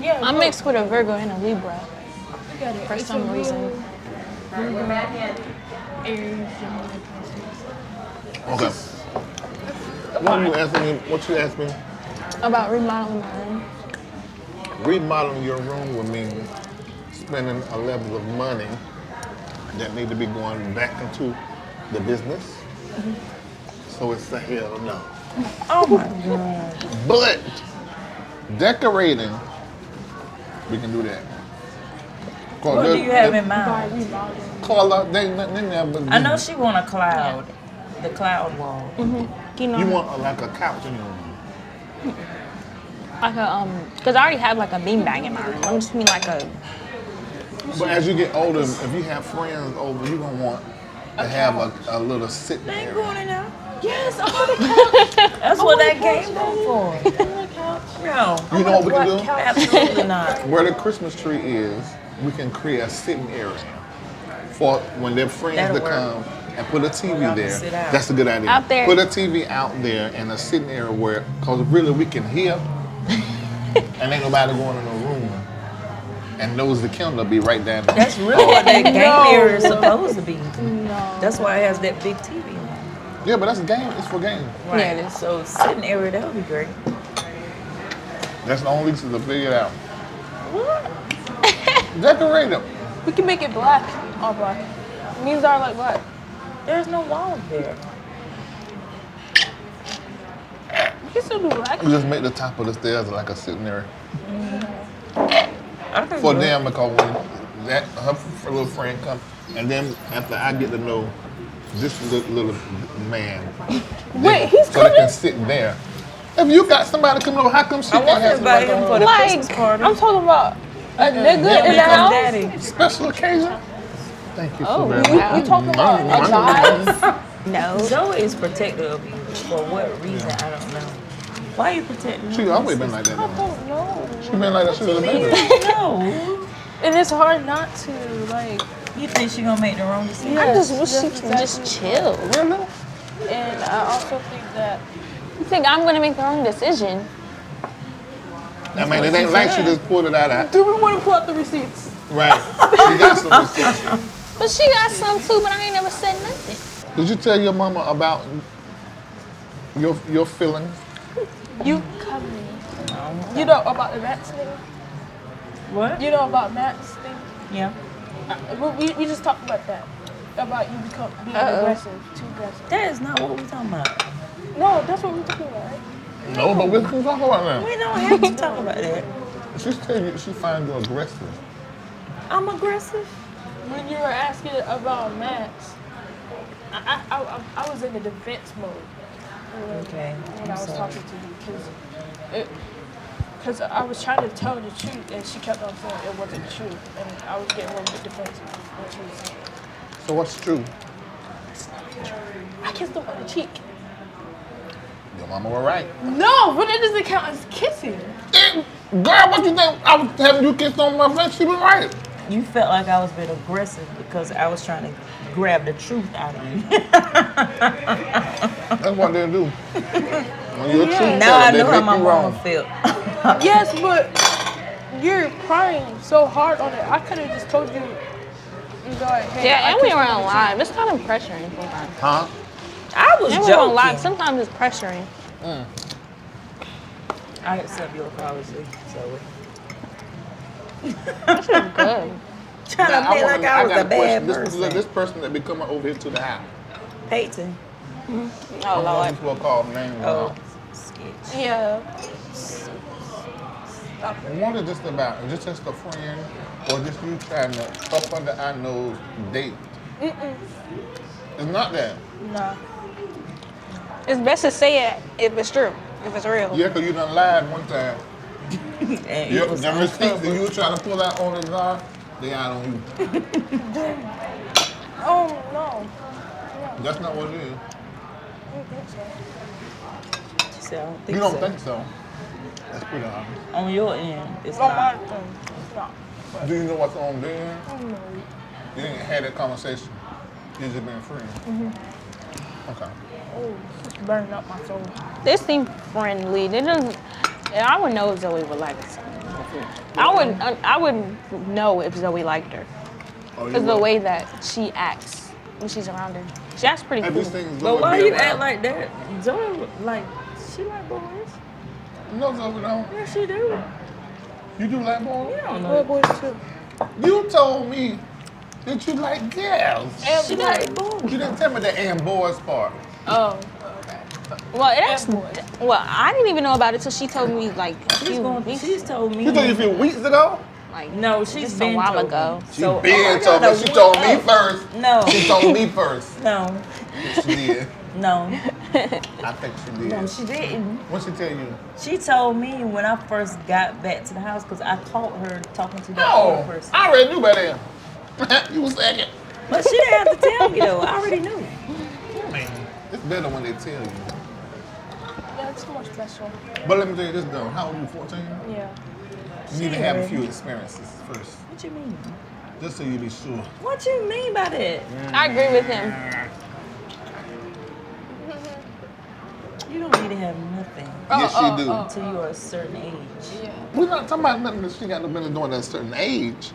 Yeah, I'm mixed with a Virgo and a Libra I got it. for It's some a moon, reason. Aries, Gemini, Pisces. Okay. What you asked me? About remodeling my room. Remodeling your room would mean spending a level of money that need to be going back into the business. so it's a hell no. Oh my God. But decorating, we can do that. What do you have in mind? Color, they nothing in there, but I know she want a cloud, the cloud wall. You know, you want like a couch in your room. like a because I already have like a beanbag in my room. I just mean like a. But as you get older, if you have friends over, you're gonna want to have a little sitting They ain't area. going in there. Yes, I want a couch. That's what that came for. No. You know what we can do? Absolutely not. Where the Christmas tree is, we can create a sitting area for when their friends That'll that work. come and put a TV Y'all can sit there. out. That's a good idea. Out there. Put a TV out there and a sitting area where, cause really we can hear, and ain't nobody going in no room. And knows the candle be right down there. That's really what that game area is supposed to be. No. That's why it has that big TV on it. Yeah, but that's game. It's for game. Right. Yeah, it is. So sitting area, that would be great. That's the only reason to figure it out. Decorate them. We can make it black. All black. Means are like black. There's no walls there. We can still do black. We just make the top of the stairs like a sitting area. I think For we'll- them, because when that her little friend comes, and then after I get to know this little man, Wait, he's so they coming? can sit there. If you got somebody coming over, how come she I can't want have to invite somebody him for coming the over? Christmas party. I'm talking about a nigga in the Become house. daddy. Special occasion? Thank you so Oh, very We much. talking about a guy. No. Zoe is protective of you. For what reason? I don't know. Why are you protecting She her? always been like that. I Though. don't know. She been like that. She was a baby. No. And it's hard not to, like, You think she gonna make the wrong decision? I just wish Yes, she can just chill. Really? and I also think that You think I'm gonna make the wrong decision? I mean, it ain't like she just pulled it out of. do we want to pull out the receipts? Right. She got some receipts. But she got some too, but I ain't never said nothing. Did you tell your mama about your feelings? You You know about the Max thing? What? You know about Max thing? Yeah. We just talked about that. About you being aggressive, too aggressive. That is not what we're talking about. No, that's what we're talking about, right? No, but we can talk about that. We don't have to talk about that. She's telling you she finds you aggressive. I'm aggressive. When you were asking about Max, I was in the defense mode Okay. when I was talking to you because I was trying to tell the truth and she kept on saying it wasn't true and I was getting a little bit defensive when she was saying So what's true? I kissed him on the cheek. Your mama were right. No, but it doesn't count as kissing. Girl, what you think? I was having you kissed on my face. She was right. You felt like I was being aggressive because I was trying to grab the truth out of you. That's what they do. When you're a true Now I teller, they know how make my you mama wrong. felt. Yes, but you're prying so hard on it. I could have just told you, like, hey, Yeah, I and we kissed were him on on the live. It's kind of pressuring sometimes. Huh? I was And we were on live. joking. Sometimes it's pressuring. I accept your apology, Zoe. Good. Trying to make like I was a bad person. This person that be coming over here to the house. Peyton. Oh Lord. This will call names. Oh, out. sketch. Yeah. What is this about? Is this just a friend, or just you trying to up under our nose date? It's not that. Nah. It's best to say it if it's true, if it's real. Yeah, because you done lied one time. And Yep, it was the receipts that uncovered. you were trying to pull out on the car, they out on you. Oh, no. That's not what it is. I don't think so. She said, I don't think You don't so. think so? That's pretty honest. On your end, it's On my not. thing. It's not. Do you know what's on there? I don't know. You didn't have that conversation. You just been friends. Okay. Oh, it's burning up my soul. They seem friendly. They doesn't. And I would know if Zoe would like it. I would know if Zoe liked her. Oh, you Because the will? way that she acts when she's around her. She acts pretty Have cool. you seen But Zoe why be you around? act like that? Zoe, like, she like boys. No, Zoe don't. Yeah, she do. You do like boys? I don't Little know. boys, too. You told me that you like girls. She like boys. You didn't tell me the and boys part. Oh, okay. Well, I didn't even know about it till she told me like a few weeks. She's told me. You told you a few weeks ago? Like No, she's just been a while told ago. me. She So, been told me. She told me first. No. She told me first. No. She did. No. I think she did. No, she didn't. What'd she tell you? She told me when I first got back to the house because I caught her talking to that Oh, other person. I already knew better. You was second. But she didn't have to tell me though. I already knew. It's better when they tell you. Yeah, it's more special. But let me tell you this though. How old are you? 14? Yeah. You need to have a few experiences first, What you mean? just so you be sure. What you mean by that? I agree with him. You don't need to have nothing Yes, you do. until you're a certain age. We're not talking about nothing that she got no business doing at a certain age.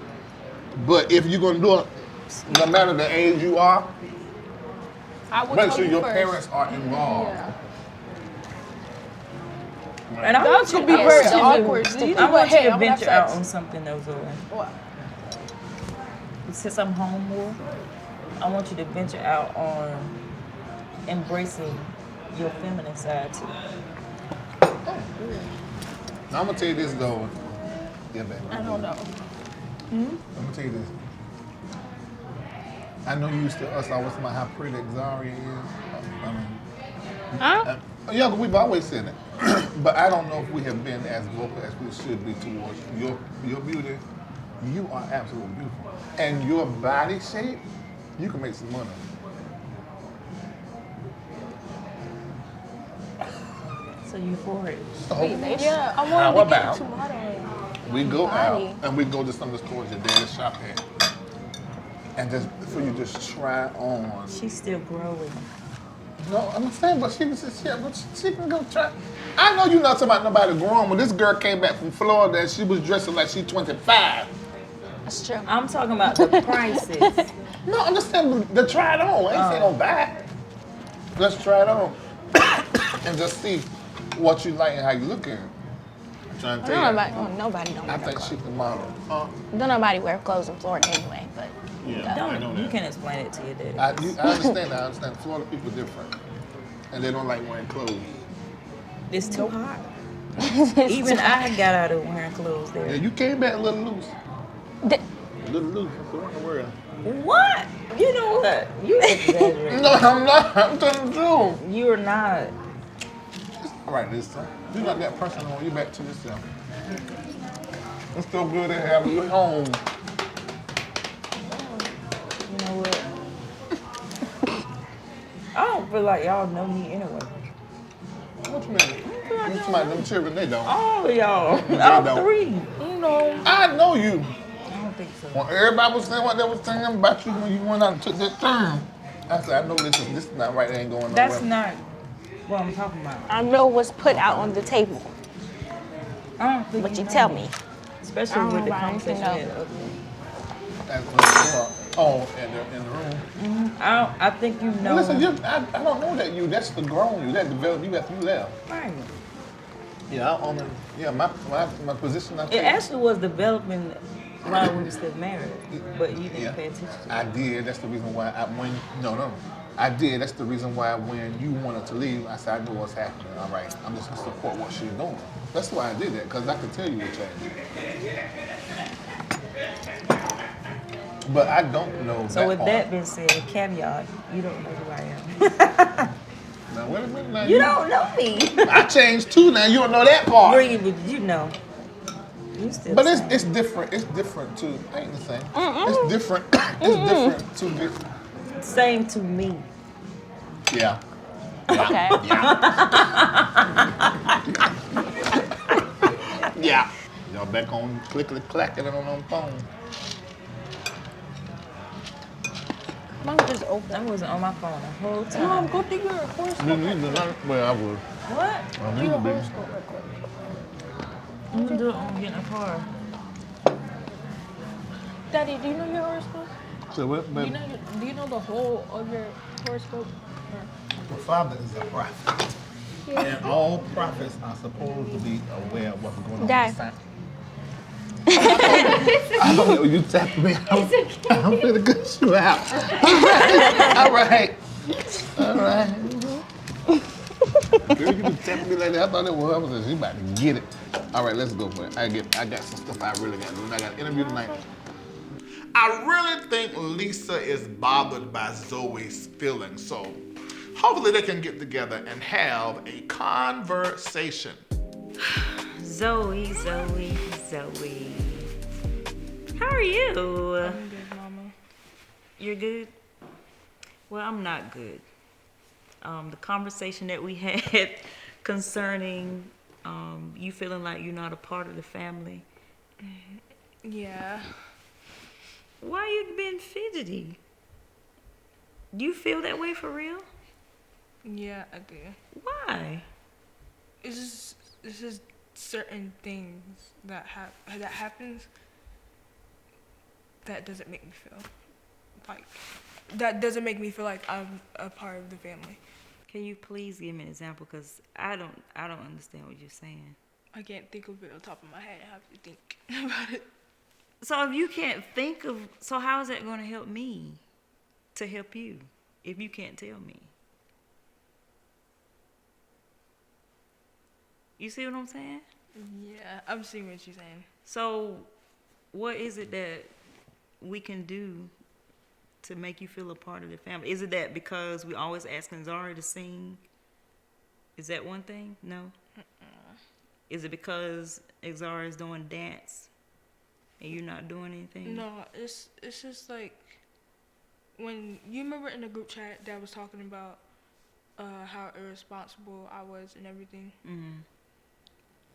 But if you're gonna do it, no matter the age you are, I would make tell sure you your first. parents are involved. Yeah. And I want That you could to be very awkward. I want you Hey, to I'm gonna have venture out sex. on something though, Zoe. What? Since I'm home more, I want you to venture out on embracing your feminine side too. Now, I'm gonna tell you this though. Yeah, baby. I don't know. I'm gonna tell you this. I know you used to us always about how pretty Zaria is. Huh? Yeah, but we've always said it. But I don't know if we have been as vocal as we should be towards your beauty. You are absolutely beautiful. And your body shape, you can make some money. So you for it. So, Yeah, I how wanted to get about into modeling. we go Body. out and we go to some of the stores your daddy shop at. And just for you just try on. She's still growing. No, I'm saying, but she can go try. I know you're not talking about nobody grown. When this girl came back from Florida and she was dressing like she's 25. That's true. I'm talking about the prices. No, I'm just saying to try it on. I ain't saying don't buy it. Let's try it on and just see what you like and how you look in it. I'm trying to tell you. Nobody don't I wear think clothes. she can model. Don't nobody wear clothes in Florida anyway, but Yeah, I know Don't, you that. can explain it to your daddy. I understand that. I understand. Florida people are different. And they don't like wearing clothes. It's too hot. Even I got out of wearing clothes Yeah, there. you came back a little loose. The- A little loose. That's what I'm worried. What? You know what? You exaggerate. No, I'm not. I'm telling the truth. You're not. All right, this time. You're not that personal. You back to yourself. It's so good to have you home. You know what? I don't feel like y'all know me anyway. What you mean? You talking about them children? They don't. All of y'all. They All don't. three. You know. I know you. I don't think so. When everybody was saying what they was saying about you when you went out and took that turn, I said, I know this is not right. It ain't going nowhere. That's not what I'm talking about. I know what's put out on the table, I don't think but you know tell me. me. Especially I don't with the know about anything conversation we else. had the other day. That's what you are. Oh, in the room. I think you know. Listen, I don't know that you. That's the grown you. That developed you after you left. Right. Yeah, my position. I It take. actually was developing while we were still married, but you didn't pay attention to it. I did. That's the reason why I did. That's the reason why when you wanted to leave, I said, I know what's happening. All right, I'm just gonna support what she's doing. That's why I did that, because I could tell you what changed. But I don't know. So with part. that being said, caveat, you don't know who I am. Now wait a minute. Now, You don't know me. I changed too. Now you don't know that part. Reid, but you know. You still But the same. it's different. It's different too. Ain't the same. It's different. It's different too. Same to me. Yeah. Okay. Yeah. Y'all back on clickety-clacking on the phone. Mom just open. I wasn't on my phone the whole time. Mom, go do your horoscope. Well, I would. What? Do your horoscope real quick. I'm gonna do it when we get in the car. Daddy, do you know your horoscope? So what, baby? Do you know the whole of your horoscope? My father is a prophet. And all prophets are supposed to be aware of what's going on. Dad. in the I don't know, you tapped me. I'm gonna gut you out. All right. All right. Girl, you be tapping me like that. I thought it was. I was like, she about to get it. All right, let's go for it. I got some stuff I really got to do. I got an interview tonight. I really think Lisa is bothered by Zoe's feelings, so hopefully they can get together and have a conversation. Zoe. How are you? I'm good, Mama. You're good? Well, I'm not good. The conversation that we had concerning you feeling like you're not a part of the family. Yeah. Why you been fidgety? Do you feel that way for real? Yeah, I do. Why? It's just certain things that happens that doesn't make me feel like I'm a part of the family. Can you please give me an example? Because I don't understand what you're saying. I can't think of it on top of my head. I have to think about it. So if you can't think of, so how is that going to help me to help you if you can't tell me? You see what I'm saying? Yeah, I'm seeing what you're saying. So what is it that we can do to make you feel a part of the family? Is it that because we always asking Zari to sing? Is that one thing? No? Is it because Zari is doing dance and you're not doing anything? No, it's just like when you remember in the group chat that was talking about how irresponsible I was and everything. Mm-hmm.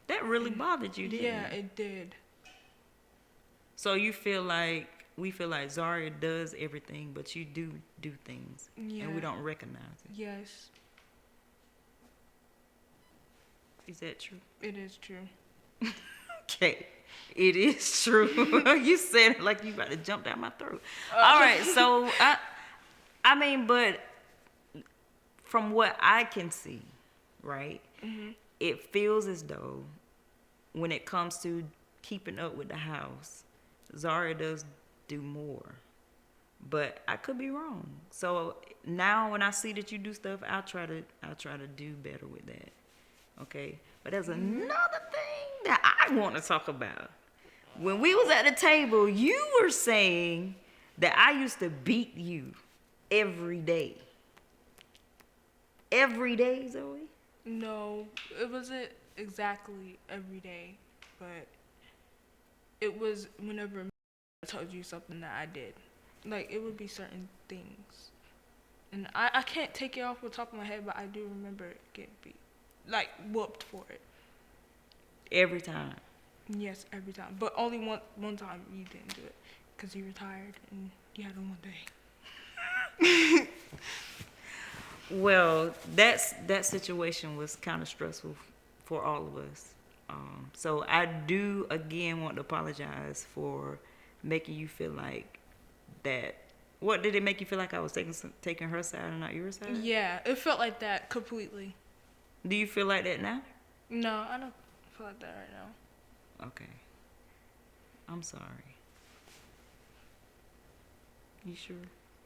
That really bothered you, didn't it? Yeah, it did. So we feel like Zaria does everything, but you do things, and we don't recognize it. Yes. Is that true? It is true. Okay, it is true. You said it like you about to jump down my throat. All right, so I mean, but from what I can see, right, it feels as though when it comes to keeping up with the house, Zaria does do more, but I could be wrong. So now when I see that you do stuff, I'll try to do better with that. Okay, but there's another thing that I want to talk about. When we was at the table, you were saying that I used to beat you every day. Every day, Zoe? No, it wasn't exactly every day, but it was whenever I told you something that I did. Like, it would be certain things. And I can't take it off the top of my head, but I do remember getting beat. Like, whooped for it. Every time? Yes, every time. But only one time you didn't do it because you were tired and you had a one day. Well, that situation was kind of stressful for all of us. So I do, again, want to apologize for making you feel like that. What, did it make you feel like I was taking her side and not your side? Yeah, it felt like that completely. Do you feel like that now? No, I don't feel like that right now. Okay. I'm sorry. You sure?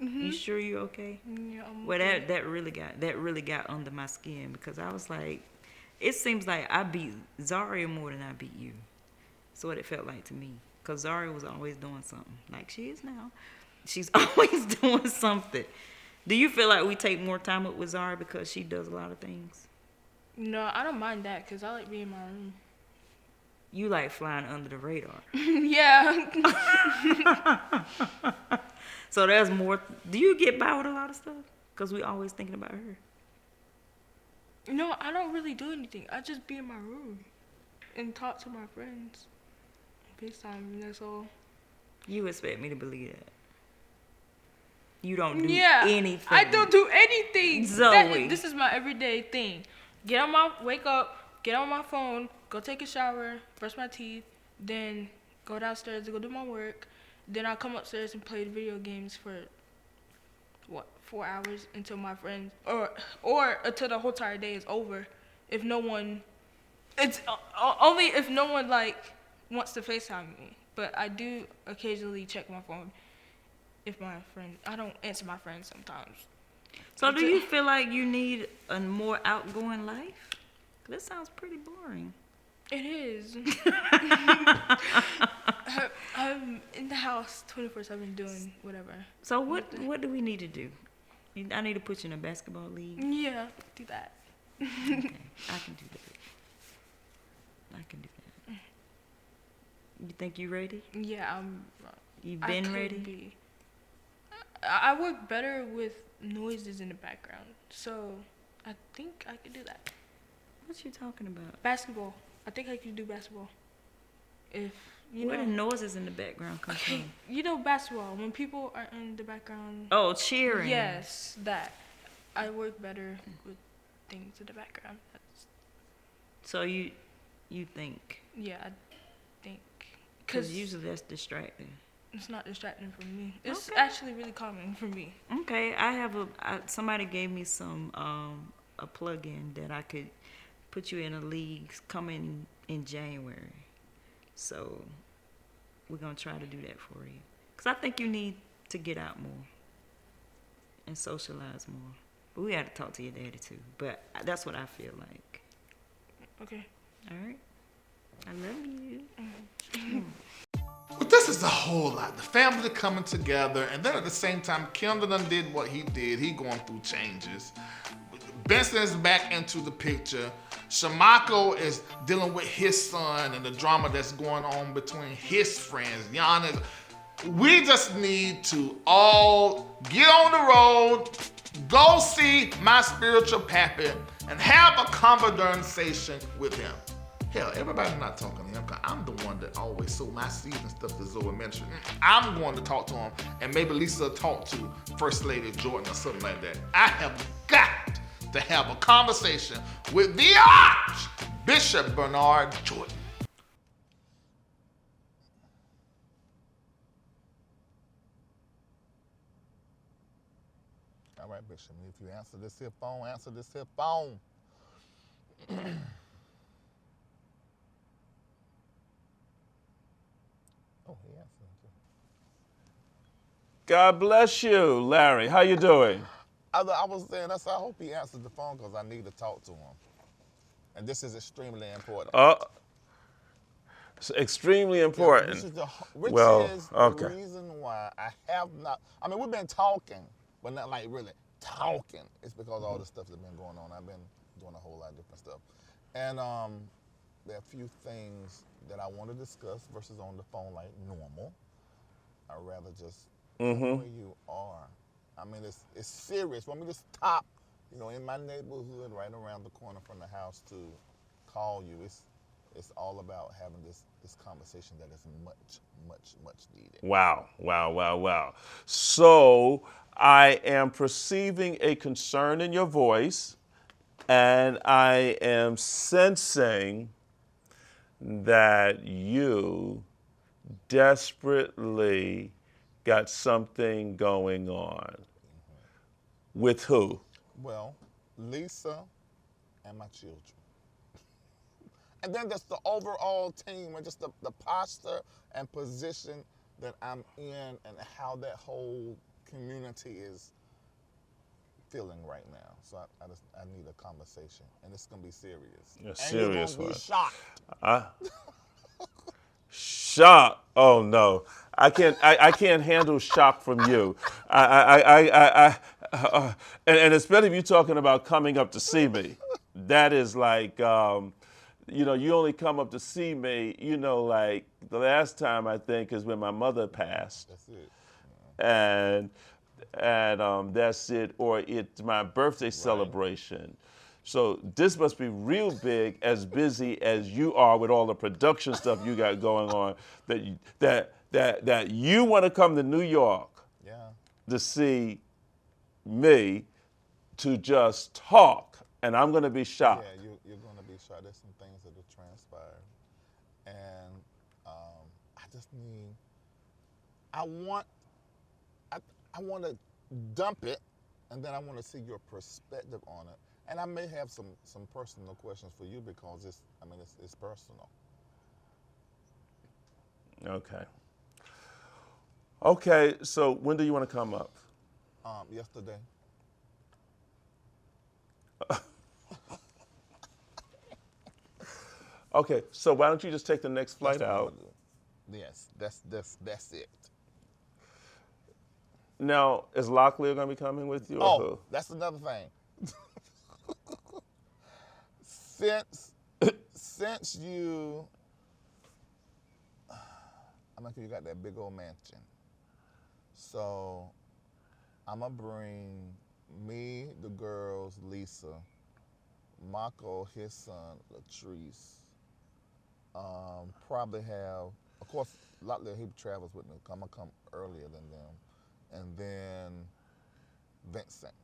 Mm-hmm. You sure you're okay? Yeah, I'm well, okay. that really got under my skin because I was like, it seems like I beat Zaria more than I beat you. That's what it felt like to me. Because Zaria was always doing something. Like she is now. She's always doing something. Do you feel like we take more time up with Zaria because she does a lot of things? No, I don't mind that because I like being in my room. You like flying under the radar. Yeah. So there's more. Do you get by with a lot of stuff? Because we always thinking about her. No, I don't really do anything. I just be in my room and talk to my friends. FaceTime, and that's all. You expect me to believe that? You don't do anything. I don't do anything. Zoe. This is my everyday thing. Wake up, get on my phone, go take a shower, brush my teeth, then go downstairs to go do my work. Then I'll come upstairs and play video games for 4 hours until my friends or until the whole entire day is over. If no one, it's only if no one like wants to FaceTime me. But I do occasionally check my phone if my friend. I don't answer my friends sometimes. So do you feel like you need a more outgoing life? That sounds pretty boring. It is. I'm in the house 24/7 doing whatever. So what do we need to do? I need to put you in a basketball league. Yeah, do that. Okay, I can do that. I can do that. You think you ready? Yeah, You've I been could ready? be. I work better with noises in the background, so I think I could do that. What you talking about? Basketball. I think I could do basketball. If you Where know. the noises in the background come Okay, from? you know basketball when people are in the background. Oh, cheering. Yes, that. I work better with things in the background. So you think? Yeah, I think. Because usually that's distracting. It's not distracting for me. It's Okay. actually really calming for me. Okay, I have somebody gave me some a plug-in that I could put you in a league coming in January. So we're gonna try to do that for you. Cause I think you need to get out more and socialize more. But we got to talk to your daddy too. But that's what I feel like. Okay. All right. I love you. Well, this is a whole lot. The family coming together, and then at the same time, Kendall done did what he did. He going through changes. Benson is back into the picture. Shamako is dealing with his son and the drama that's going on between his friends. Giannis. We just need to all get on the road, go see my spiritual pappy, and have a conversation with him. Hell, everybody's not talking to him, because I'm the one that always sow my seeds and stuff to Zoe Ministry. I'm going to talk to him, and maybe Lisa will talk to First Lady Jordan or something like that. I have got to have a conversation with the Archbishop Bernard Jordan. All right, Bishop, if you answer this here phone, answer this here phone. Oh, he answered too. God bless you, Larry. How you doing? I was saying, I hope he answered the phone because I need to talk to him. And this is extremely important. It's extremely important. Which is the reason why I have not, I mean, we've been talking, but not like really talking. It's because all the stuff that's been going on. I've been doing a whole lot of different stuff. And there are a few things that I want to discuss versus on the phone like normal. I'd rather just tell me where you are. I mean, it's serious. Want me to stop, in my neighborhood right around the corner from the house to call you. It's all about having this conversation that is much needed. Wow. So I am perceiving a concern in your voice, and I am sensing that you desperately got something going on. With who? Well, Lisa and my children. And then just the overall team and just the posture and position that I'm in and how that whole community is feeling right now. So I need a conversation, and it's gonna be serious. A and serious you're gonna one. be shocked. Shock? Oh no, I can't handle shock from you. And especially if you're talking about coming up to see me. That is like, you only come up to see me. Like the last time I think is when my mother passed. That's it. And that's it, or it's my birthday celebration. So this must be real big, as busy as you are with all the production stuff you got going on. That you want to come to New York to see me, to just talk, and I'm going to be shocked. Yeah, you're going to be shocked. There's some things that have transpired, and I just need. I want to dump it, and then I want to see your perspective on it. And I may have some personal questions for you because it's personal. Okay, so when do you want to come up? Yesterday. Okay, so why don't you just take the next flight That's what I'm out? gonna do. Yes, that's it. Now, is Locklear going to be coming with you or Oh, who? that's another thing. Since you, I mean, you got that big old mansion. So I'm gonna bring me, the girls, Lisa, Marco, his son, Latrice. Probably have, of course, Locklear, he travels with me. I'm gonna come earlier than them, and then Vincent.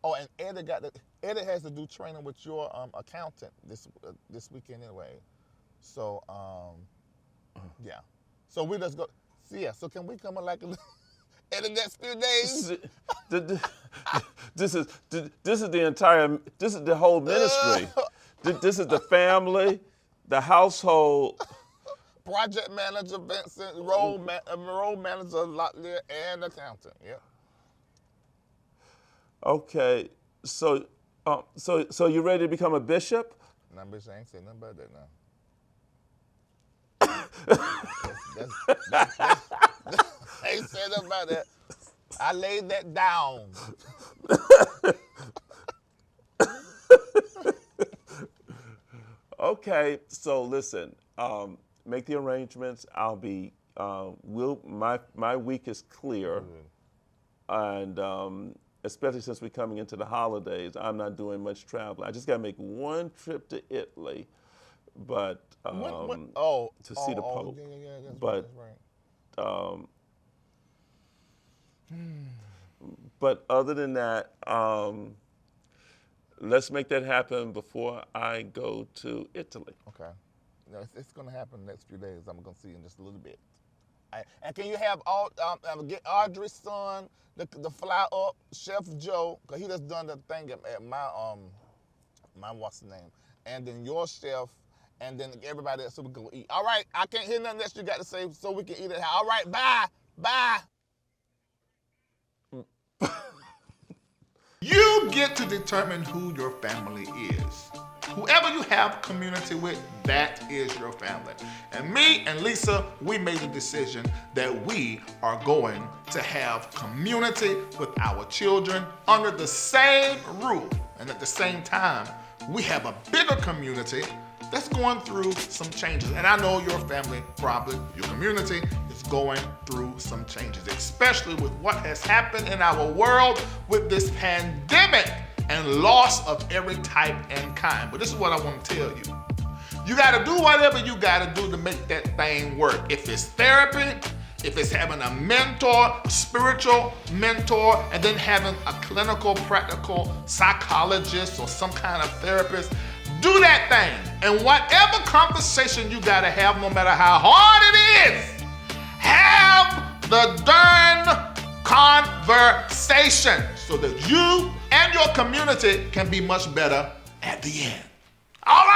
Oh, and Eddie has to do training with your accountant this weekend anyway. So yeah. So we just go. So yeah. So can we come in like in the next few days? This is the whole ministry. This is the family, the household. Project manager Vincent, role manager Locklear, and accountant. Yeah. Okay, so you ready to become a bishop? Nah, bitch, I ain't saying nothing about that now. I ain't saying nothing about that. I laid that down. Okay, so listen, make the arrangements. I'll be my week is clear, and especially since we're coming into the holidays, I'm not doing much traveling. I just got to make one trip to Italy, but to see the Pope. Yeah, that's but right. but other than that, let's make that happen before I go to Italy. Okay. No, it's going to happen in the next few days. I'm going to see you in just a little bit. And can you have get Audrey's son the fly up, Chef Joe, because he just done the thing at my what's the name, and then your chef, and then everybody else so we can go eat. All right, I can't hear nothing else you got to say so we can eat it. All right, bye. You get to determine who your family is. Whoever you have community with, that is your family. And me and Lisa, we made the decision that we are going to have community with our children under the same roof. And at the same time, we have a bigger community that's going through some changes. And I know your family, probably your community, is going through some changes, especially with what has happened in our world with this pandemic and loss of every type and kind. But this is what I want to tell you. You got to do whatever you got to do to make that thing work. If it's therapy, if it's having a mentor, a spiritual mentor, and then having a clinical, practical psychologist or some kind of therapist, do that thing. And whatever conversation you got to have, no matter how hard it is, have the darn conversation so that you and your community can be much better at the end. All right.